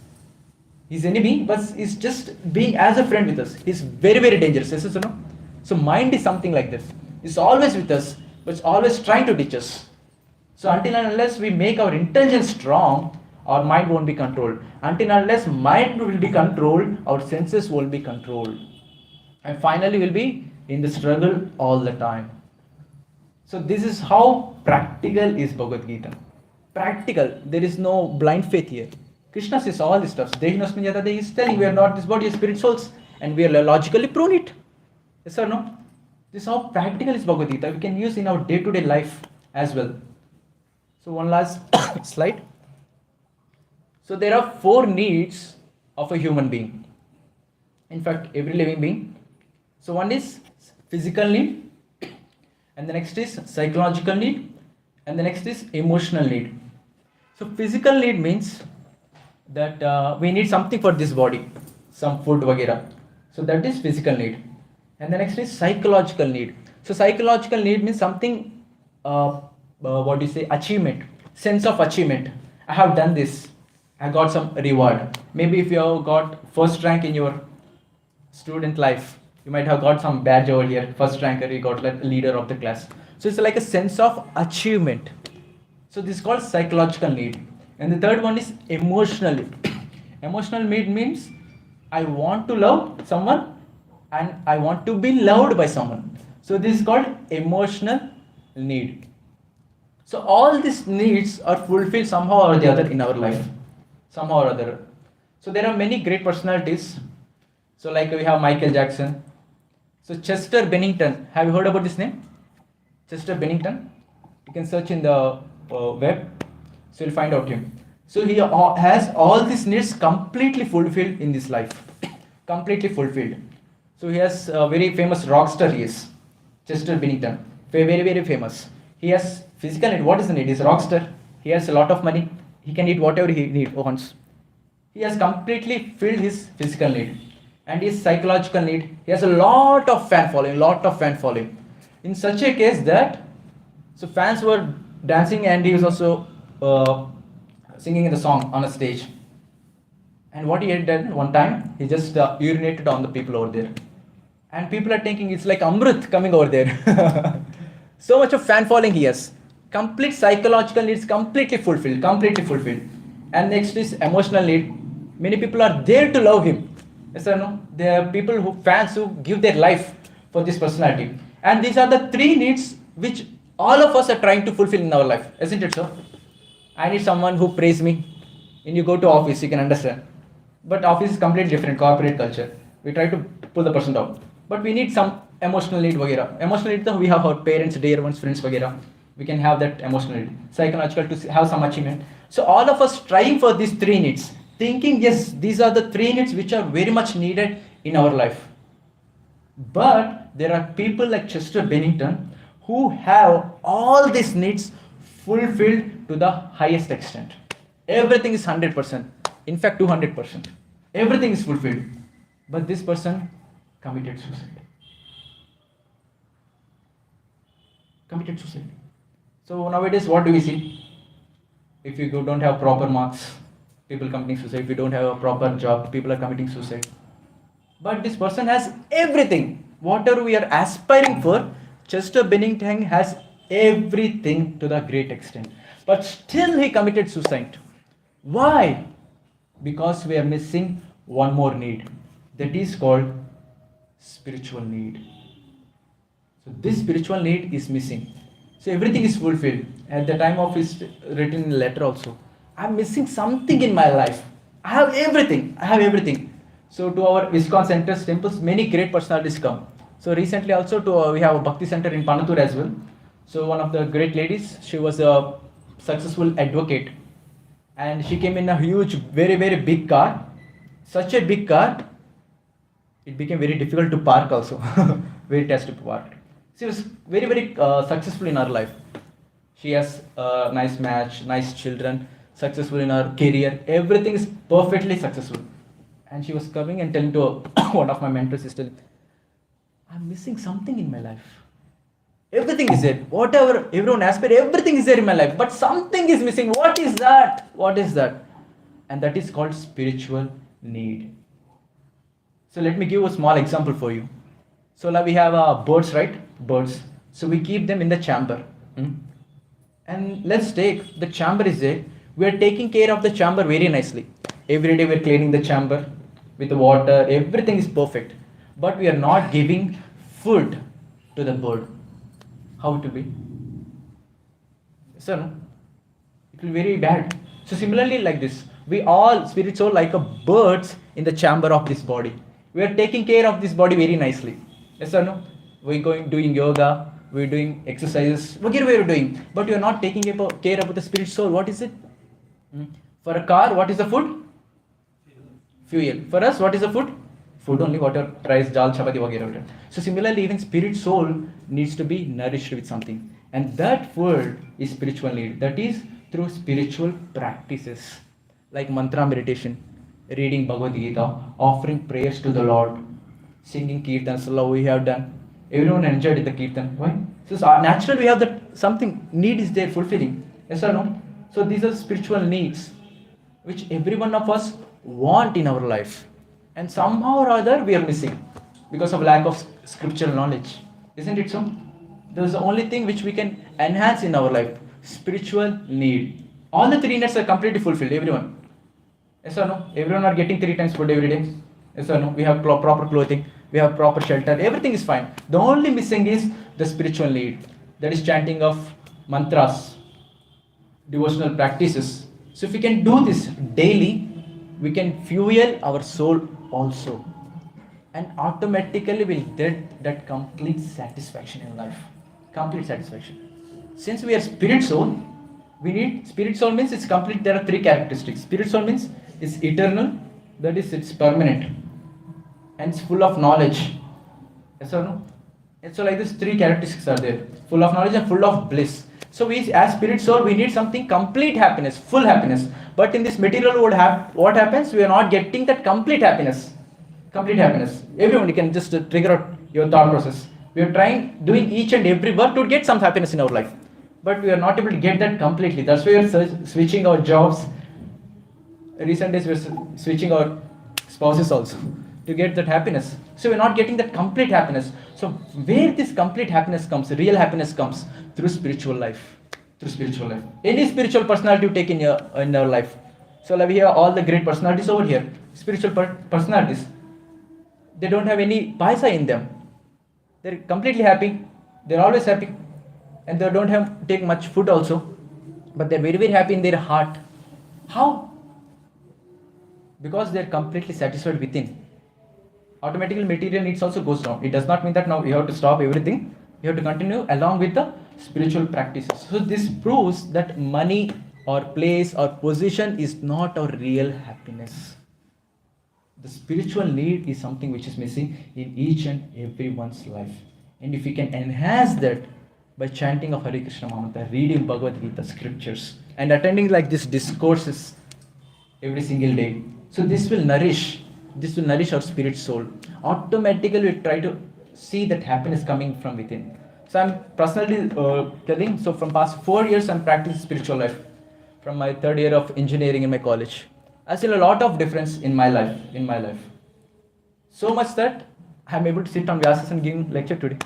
He's enemy, but he's just being as a friend with us. He's very, very dangerous, yes or no? So mind is something like this. It's always with us, but it's always trying to ditch us. So until and unless we make our intelligence strong, our mind won't be controlled. Until and unless mind will be controlled, our senses won't be controlled. And finally we'll be in the struggle all the time. So this is how practical is Bhagavad Gita. Practical. There is no blind faith here. Krishna says all this stuff. He is telling we are not this body, spirit, souls, and we are logically prone it. Yes or no? This is how practical is Bhagavad Gita. We can use in our day-to-day life as well. So one last slide. So there are 4 needs of a human being. In fact, every living being. So one is physical need, and the next is psychological need, and the next is emotional need. So physical need means that we need something for this body, some food, vagera. So that is physical need. And the next is psychological need. So psychological need means something, achievement, sense of achievement. I have done this. I got some reward. Maybe if you have got first rank in your student life, you might have got some badge over here, first ranker, you got like leader of the class. So it's like a sense of achievement. So this is called psychological need. And the third one is emotional need. Emotional need means I want to love someone and I want to be loved by someone. So this is called emotional need. So all these needs are fulfilled somehow or the other in our life. Somehow or other. So there are many great personalities. So like we have Michael Jackson. So Chester Bennington, have you heard about this name? Chester Bennington. You can search in the web, so you'll find out him. So he has all these needs completely fulfilled in this life. completely fulfilled. So he has a very famous rock star. He is Chester Bennington, very very famous. He has physical need. What is the need? He's a rock star. He has a lot of money. He can eat whatever he wants. He has completely filled his physical need and his psychological need. He has a lot of fan following. In such a case that so fans were dancing and he was also singing the song on a stage. And what he had done one time, he just urinated on the people over there. And people are thinking it's like Amrit coming over there. So much of fan following he has. Complete psychological needs completely fulfilled. And next is emotional need. Many people are there to love him. Yes or no? There are people fans who give their life for this personality. And these are the three needs which all of us are trying to fulfill in our life. Isn't it so? I need someone who praise me. When you go to office, you can understand. But office is completely different, corporate culture. We try to pull the person down. But we need some emotional need, वगैरह. Emotional need, we have our parents, dear ones, friends, वगैरह. We can have that emotional need. Psychological to have some achievement. So all of us trying for these three needs. Thinking, yes, these are the three needs which are very much needed in our life. But there are people like Chester Bennington who have all these needs fulfilled to the highest extent. Everything is 100%. In fact, 200%. Everything is fulfilled. But this person committed suicide. So nowadays, what do we see? If you don't have proper marks, people committing suicide. If you don't have a proper job, people are committing suicide. But this person has everything. Whatever we are aspiring for, Chester Bennington has everything to the great extent. But still he committed suicide. Why? Because we are missing one more need. That is called spiritual need. So this spiritual need is missing. So everything is fulfilled. At the time of his written letter also, I'm missing something in my life. I have everything. So to our ISKCON centers, temples, many great personalities come. So recently also we have a Bhakti center in Panatur as well. So one of the great ladies, she was a successful advocate. And she came in a huge, very, very big car. Such a big car, it became very difficult to park also. Very tough to park. She was very, very successful in her life. She has a nice match, nice children, successful in her career. Everything is perfectly successful. And she was coming and telling to one of my mentors, sister, I'm missing something in my life. Everything is there. Whatever everyone aspires, everything is there in my life. But something is missing. What is that? And that is called spiritual need. So let me give a small example for you. So now we have birds, right? Birds. So we keep them in the chamber. And let's take the chamber is there. We are taking care of the chamber very nicely. Every day we are cleaning the chamber with the water. Everything is perfect. But we are not giving food to the bird. How it will be? So no? It will be very bad. So similarly like this, we all spirit soul like a birds in the chamber of this body. We are taking care of this body very nicely. Yes or no? We're doing yoga, we're doing exercises, whatever we're doing. But you're not taking care about the spirit soul. What is it? For a car, what is the food? Fuel. For us, what is the food? Food only, water, rice, dal, chapati, whatever. So similarly, even spirit soul needs to be nourished with something. And that food is spiritual need. That is through spiritual practices. Like mantra meditation, reading Bhagavad Gita, offering prayers to the Lord, singing kirtan, salah we have done. Everyone enjoyed the kirtan. Why? So naturally we have that something, need is there fulfilling. Yes or no? So these are spiritual needs which every one of us want in our life. And somehow or other we are missing because of lack of scriptural knowledge. Isn't it so? This is the only thing which we can enhance in our life. Spiritual need. All the three needs are completely fulfilled, everyone. Yes or no? Everyone are getting 3 times food every day. Yes or no? We have proper clothing. We have proper shelter. Everything is fine. The only missing is the spiritual need. That is chanting of mantras, devotional practices. So if we can do this daily, we can fuel our soul also. And automatically we'll get that complete satisfaction in life. Complete satisfaction. Since we are spirit soul, we need, spirit soul means it's complete, there are 3 characteristics. Spirit soul means it's eternal, that is it's permanent. and it's full of knowledge. Yes or no? And so like this, three characteristics are there: full of knowledge and full of bliss. So we, as spirit soul, we need something complete happiness, full happiness. But in this material world, what happens? We are not getting that complete happiness. Complete happiness. Everyone, you can just trigger out your thought process. We are trying, doing each and every work to get some happiness in our life, but we are not able to get that completely. That's why we are switching our jobs. Recent days, we are switching our spouses also to get that happiness. So we're not getting that complete happiness. So where this complete happiness comes, real happiness comes through spiritual life. Through spiritual life. Any spiritual personality you take in your life. So like we have all the great personalities over here. Spiritual personalities. They don't have any paisa in them. They're completely happy. They're always happy, and they don't have take much food also, but they're very, very happy in their heart. How? Because they're completely satisfied within. Automatically material needs also goes down. It does not mean that now you have to stop everything. You have to continue along with the spiritual practices. So this proves that money or place or position is not our real happiness. The spiritual need is something which is missing in each and everyone's life. And if we can enhance that by chanting of Hare Krishna Mantra, reading Bhagavad Gita scriptures, and attending like these discourses every single day, so this will nourish our spirit soul. Automatically we try to see that happiness coming from within. So I'm personally telling, so from past 4 years I'm practicing spiritual life. From my third year of engineering in my college, I see a lot of difference in my life. So much that I'm able to sit on Vyasas and give lecture today.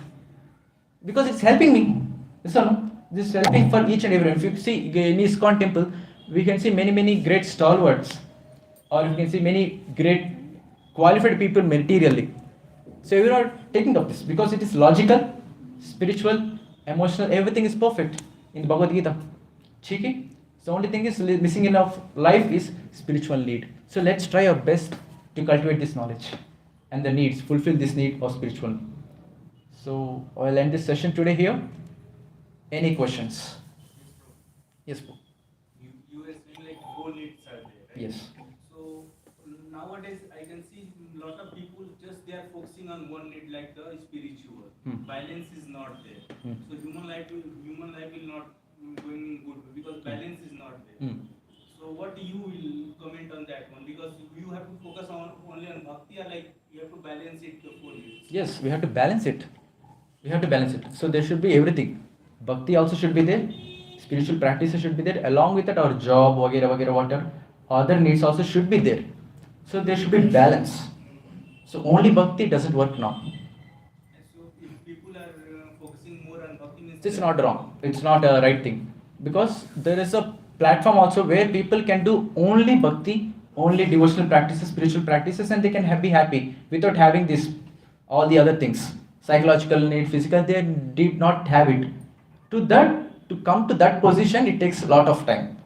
Because it's helping me. Yes or no? This is helping for each and everyone. If you see in ISKCON temple, we can see many, many great stalwarts. Or you can see many great qualified people materially. So everyone are taking up this because it is logical, spiritual, emotional, everything is perfect in Bhagavad Gita. Cheeky. The only thing is missing in our life is spiritual need. So let's try our best to cultivate this knowledge and the needs, fulfill this need of spiritual. So I'll end this session today here. Any questions? Yes, bro. You were saying like four needs are there, right? Yes. So nowadays I can see a lot of people just they are focusing on one need like the spiritual. Balance is not there. So human life will not going in good because balance is not there. So what you will comment on that one? Because you have to focus on only on bhakti, or like you have to balance it the four needs. Yes, we have to balance it. So there should be everything. Bhakti also should be there. Spiritual practices should be there. Along with that, our job, whatever, other needs also should be there. So there should be balance. So only bhakti doesn't work now. And so if people are focusing more on bhakti, means It's not wrong. It's not a right thing. Because there is a platform also where people can do only bhakti, only devotional practices, spiritual practices, and they can be happy without having this, all the other things. Psychological need, physical, they did not have it. To come to that position, it takes a lot of time.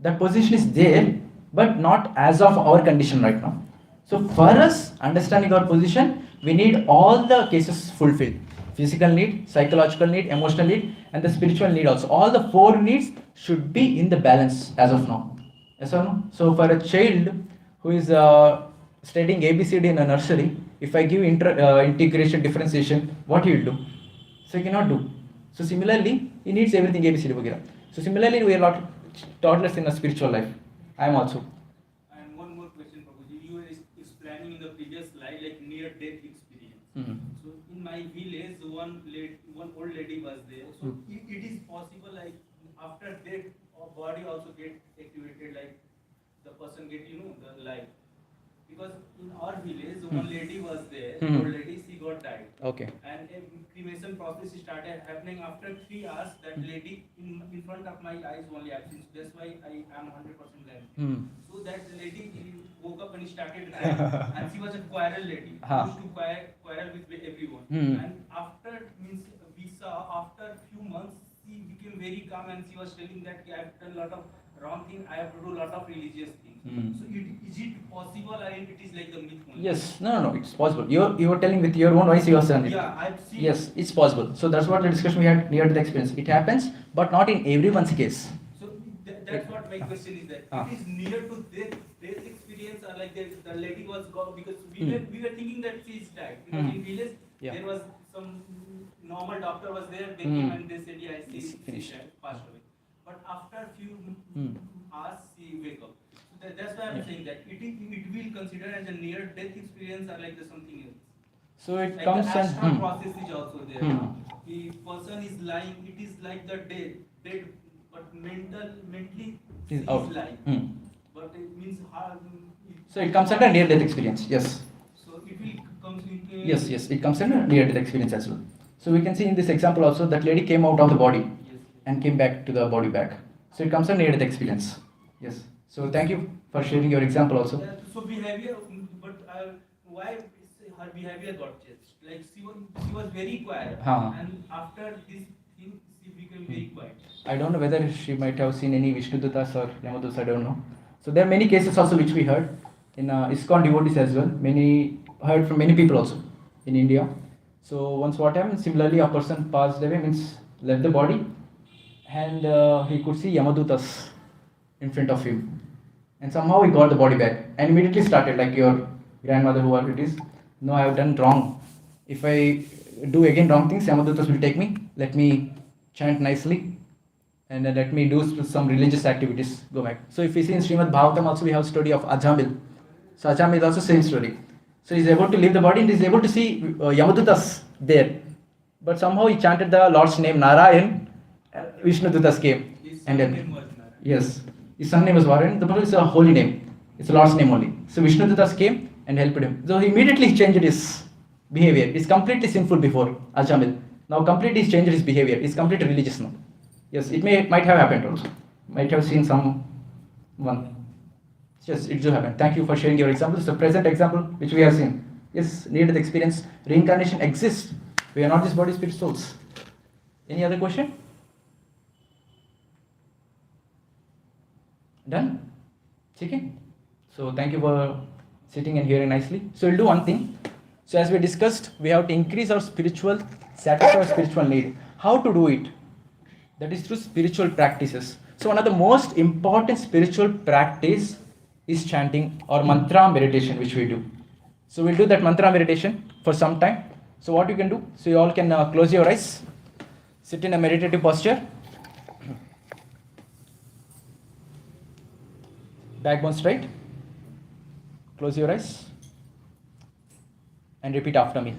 That position is there, but not as of our condition right now. So for us, understanding our position, we need all the cases fulfilled. Physical need, psychological need, emotional need, and the spiritual need also. All the four needs should be in the balance as of now. Yes or no? So for a child who is studying ABCD in a nursery, if I give integration, differentiation, what he will do? So he cannot do. So similarly, he needs everything ABCD वगैरह. So similarly, we are not toddlers in a spiritual life. I am also. And one more question, Prabhuji. You were explaining in the previous slide like near-death experience. So in my village, one old lady was there. So it is possible like after death, our body also get activated, like the person get the life. Because in our village, one lady was there, old lady, she got died. Okay. And a cremation process started happening after 3 hours. That lady in front of my eyes only absent. That's why I am 100% blind. So that lady woke up and started crying. And she was a quarrel lady. Used to quarrel with everyone. And after we saw after few months she became very calm and she was telling that I have done a lot of wrong thing. I have to do a lot of religious things. So is it possible or it is like the myth only? Yes, no, it's possible. You were telling with your own voice you have done it. Yeah, I've seen. Yes, it's possible. So that's what the discussion we had near to the experience. It happens, but not in everyone's case. So that's what my question is, that it is near to death experience, or like the lady was gone, because we were thinking that she is died, because in village there was some normal doctor was there, they came and they said, yeah, she died, passed away. But after few hours she wake up. So that's why I'm saying that it will consider as a near death experience, or like the something else. So it Like comes the astral and process is also there. The person is lying, it is like the dead, but mentally is he out. is lying. But it means hard. So it comes under near death experience. Yes. So it will comes into. Yes, it comes under near death experience as well. So we can see in this example also that lady came out of the body and came back to the body back. So it comes under near death experience. Yes. So thank you for sharing your example also. Yeah, so behavior, but why her behavior got changed? Like she was very quiet, and after this thing she became very quiet. I don't know whether she might have seen any Vishnudutas or Yamadutas, I don't know. So there are many cases also which we heard in ISKCON devotees as well. Many heard from many people also in India. So once what happened, similarly a person passed away, means left the body, and he could see Yamadutas in front of him. And somehow he got the body back and immediately started, like your grandmother, whoever it is, no, I have done wrong. If I do again wrong things, Yamadutas will take me, let me chant nicely, and then let me do some religious activities, go back. So if we see in Srimad Bhagavatam also we have story of Ajamil. So Ajamil is also same story. So he is able to leave the body and he is able to see Yamadutas there. But somehow he chanted the Lord's name Narayan, Vishnudutas came. And then, yes, his son name was Varan. The Buddha is a holy name. It's a Lord's name only. So Vishnudutas came and helped him. So he immediately changed his behavior. He's completely sinful before Ajamil. Now completely he's changed his behavior. He's completely religious now. Yes, might have happened also. Might have seen someone. Yes, it do happen. Thank you for sharing your example. It's a present example which we have seen. Yes, near-death experience. Reincarnation exists. We are not this body, spirit, souls. Any other question? Done? Okay. So thank you for sitting and hearing nicely. So we'll do one thing. So as we discussed, we have to increase our satisfy our spiritual need. How to do it? That is through spiritual practices. So one of the most important spiritual practice is chanting or mantra meditation, which we do. So we'll do that mantra meditation for some time. So what you can do? So you all can close your eyes, sit in a meditative posture, backbone straight, close your eyes and repeat after me.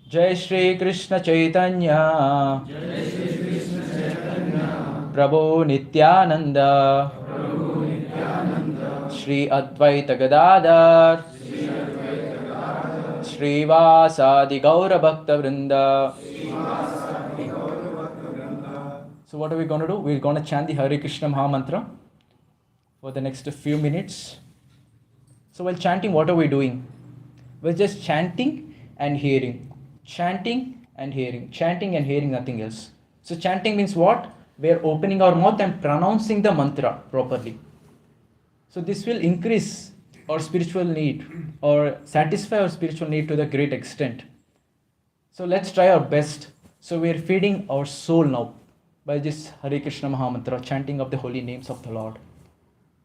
Jai Shri Krishna Chaitanya, Prabhu Nityananda, Shri Advaita Gadadhar, Srivasadi Gaura Bhakta Vrinda. So what are we going to do? We're going to chant the Hare Krishna Maha Mantra for the next few minutes. So while chanting, what are we doing? We're just chanting and hearing. Chanting and hearing. Chanting and hearing, nothing else. So chanting means what? We're opening our mouth and pronouncing the mantra properly. So this will increase our spiritual need or satisfy our spiritual need to the great extent. So let's try our best. So we are feeding our soul now by this Hare Krishna Maha Mantra, chanting of the holy names of the Lord.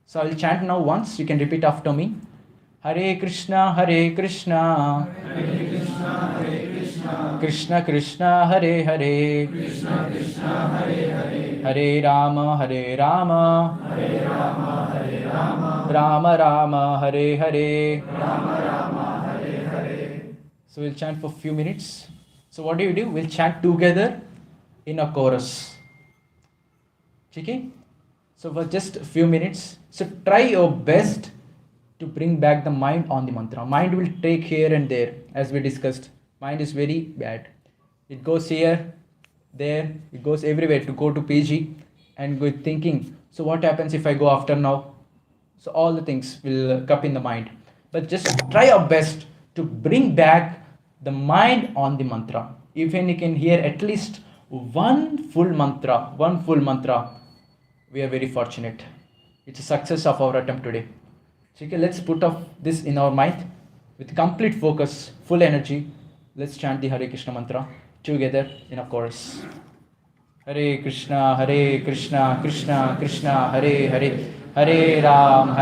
So I will chant now once. You can repeat after me. Hare Krishna, Hare Krishna, Hare Krishna, Hare Krishna, Krishna Krishna, Hare Hare, Krishna Krishna, Hare Hare, Hare Rama, Hare Rama, Hare Rama, Hare Rama, Rama Rama, Hare Hare, Rama Rama, Hare Hare. So we'll chant for a few minutes. So what do? We'll chant together in a chorus. Okay? So for just a few minutes. So try your best to bring back the mind on the mantra. Mind will take here and there, as we discussed. Mind is very bad. It goes here, there, it goes everywhere to go to PG and go thinking. So what happens if I go after now? So all the things will come in the mind. But just try our best to bring back the mind on the mantra. Even you can hear at least one full mantra, we are very fortunate. It's a success of our attempt today. Okay, let's put up this in our mind with complete focus, full energy. Let's chant the Hare Krishna mantra together in a chorus. Hare Krishna, Krishna Krishna, Hare Hare, Hare Ram,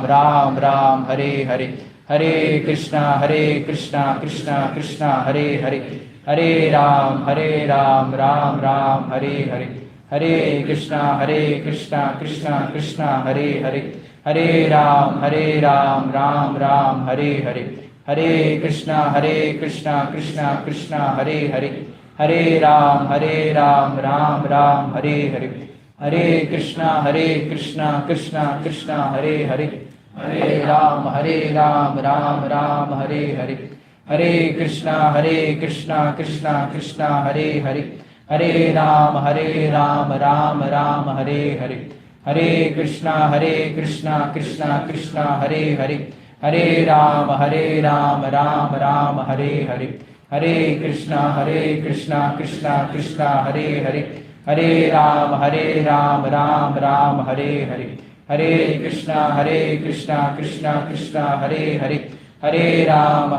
Ram Ram, Hare Hare, Hare Krishna, Krishna Krishna, Hare Hare, Hare Ram, Ram Ram, Hare Hare, Hare Krishna, Krishna Krishna, Hare Hare, Hare Ram, Ram Ram, Hare Hare, Hare Krishna, Krishna Krishna, Hare Hare, Hare Ram, Ram Ram, Hare Hare, Hare Krishna, Krishna Krishna, Hare Hare, Hare Ram, Ram Ram, Hare Hare, Hare Krishna, Krishna Krishna, Hare Hare, Hare Ram, Ram Ram, Hare Hare, Hare Krishna, Krishna Krishna, Hare Hare, Hare Ram, Ram Ram, Hare Hare, Hare Krishna, Krishna Krishna, Hare Hare, Hare Ram, Ram Ram, Hare Hare, Hare Krishna, Krishna Krishna, Hare Hare, Hare Ram, Ram Ram, Hare Hare, Hare Krishna, Krishna Krishna, Hare Hare, Hare Ram,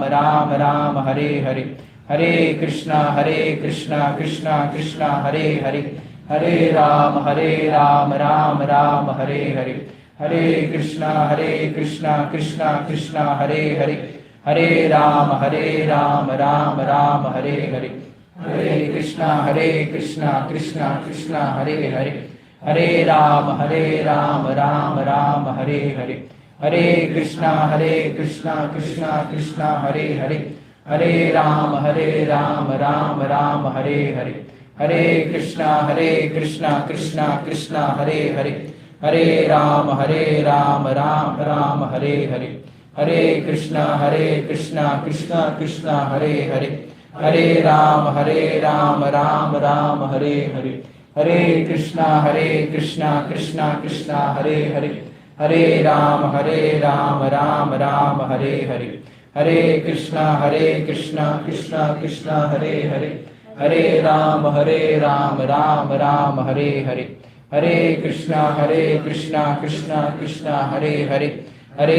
Ram Ram, Hare Hare, Hare Krishna, Krishna Krishna, Hare Hare, Hare Ram, Ram Ram, Hare Hare, Hare Krishna, Krishna Krishna, Hare Hare, Hare Ram, Ram Ram, Hare Hare, Hare Krishna, Krishna Krishna, Hare Hare, Hare Ram, Ram Ram, Hare Hare, Hare Krishna, Krishna Krishna, Hare Hare, Hare Ram, Ram Ram, Hare Hare, Hare Krishna, Krishna Krishna, Hare Hare, Hare Ram, Ram Ram, Hare Hare, Hare Krishna, Krishna Krishna, Hare Hare, Hare Ram, Ram Ram, Hare Hare, Hare Krishna, Krishna Krishna, Hare Hare, Hare Ram, Ram Ram, Hare Hare, Hare Krishna, Krishna Krishna, Hare Hare, Hare Ram, Ram Ram, Hare Hare, Hare Krishna, Krishna Krishna, Hare Hare, Hare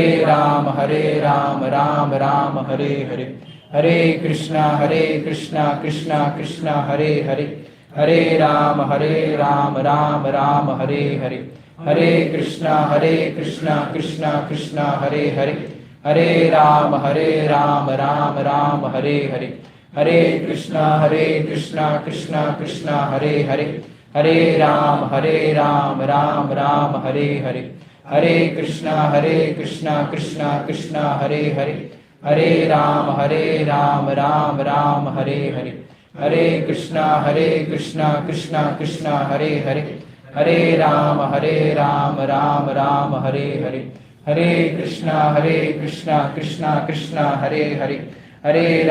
Ram, Ram Ram, Hare Hare, Hare Krishna, Krishna Krishna, Hare Hare, Hare Ram, Ram Ram, Hare Hare, Hare Krishna, Krishna Krishna, Hare Hare, Hare Ram, Ram Ram, Hare Hare, Hare Krishna, Krishna Krishna, Hare Hare, Hare Ram, Ram Ram, Hare Hare, Hare Krishna, Krishna Krishna, Hare Hare, Hare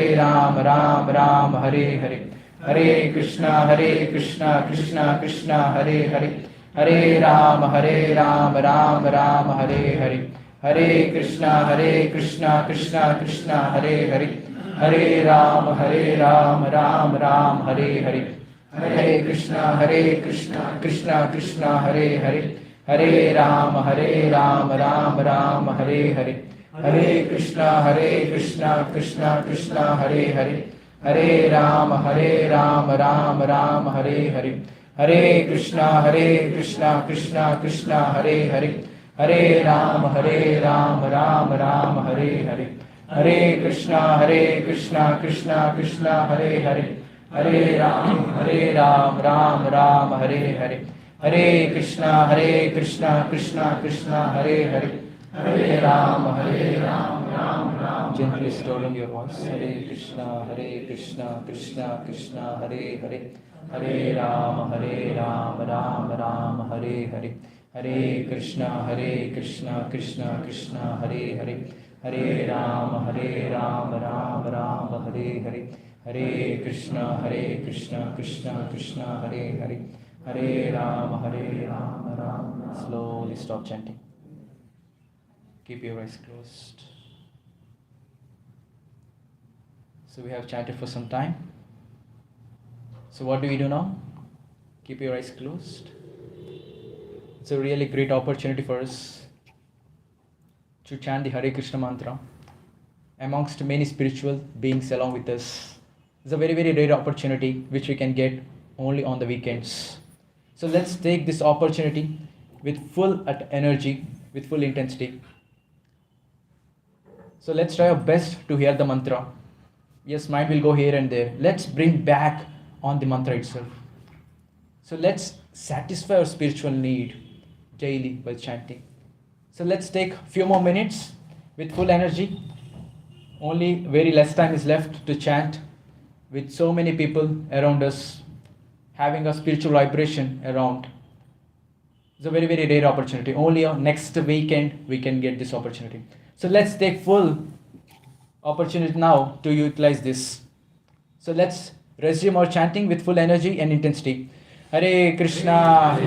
Ram, Ram Ram, Hare Hare, Hare Krishna, Krishna Krishna, Hare Hare, Hare Ram, Ram Ram, Hare Hare, Hare Krishna, Krishna Krishna, Hare Hare, Hare Ram, Ram Ram, Hare Hare, Hare Krishna, Krishna Krishna, Hare Hare, Hare Ram, Ram Ram, Hare Hare, Hare Krishna, Krishna Krishna, Hare Hare, Hare Ram, Ram Ram, Hare Hare, Hare Krishna, Krishna Krishna, Hare Hare, Hare Ram, Ram Ram, Hare Hare, Hare Krishna, Krishna Krishna, Hare Hare, Hare Ram, Ram Ram, Hare Hare, Hare Krishna, Krishna Krishna, Hare Hare, Hare Ram, Ram Ram, Hare Hare, Hare Krishna, Krishna Krishna, Hare Hare, Hare Ram, Ram Ram. Gently slowing your voice. Hare Krishna, Krishna Krishna, Hare Hare, Hare Ram, Ram Ram, Hare Hare, Hare Krishna, Krishna Krishna, Hare Hare, Hare Ram, Ram Ram, Hare Hare, Hare Krishna, Krishna Hare Hare, Hare Ram, Ram. Slowly stop chanting. Keep your eyes closed. So we have chanted for some time. So what do we do now? Keep your eyes closed. It's a really great opportunity for us to chant the Hare Krishna mantra amongst many spiritual beings along with us. It's a very, very rare opportunity which we can get only on the weekends. So let's take this opportunity with full energy, with full intensity. So let's try our best to hear the mantra. Yes, mind will go here and there. Let's bring back on the mantra itself. So let's satisfy our spiritual need daily by chanting. So let's take a few more minutes with full energy. Only very less time is left to chant with so many people around us, having a spiritual vibration around. It's a very, very rare opportunity. Only on next weekend we can get this opportunity. So let's take full opportunity now to utilize this. So let's resume our chanting with full energy and intensity. Hare Krishna,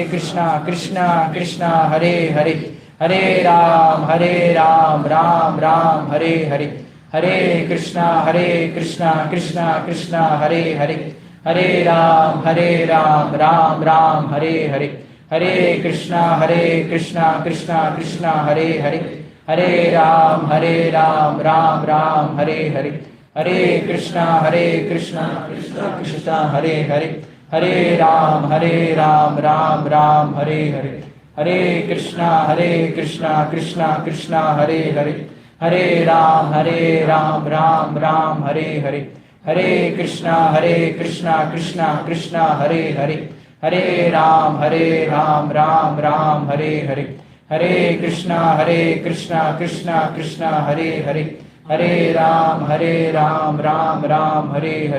Krishna Krishna, Hare Hare, Hare Ram, Ram Ram, Hare Hare, Hare Krishna, Krishna Krishna, Hare Hare, Hare Ram, Ram Ram, Hare Hare, Hare Krishna, Krishna Krishna, Hare Hare, Hare Ram, Ram Ram, Hare Hare, Hare Krishna, Krishna Krishna, Hare Hare, Hare Ram, Ram Ram, Hare Hare, Hare Krishna, Krishna Krishna, Hare Hare, Hare Ram, Ram Hare Hare, Hare Krishna, Krishna Krishna, Hare Hare, Hare Ram, Ram Hare Hare, Hare Krishna, Krishna Krishna, Hare Hare, Hare Ram, Ram Ram, Hare Hare.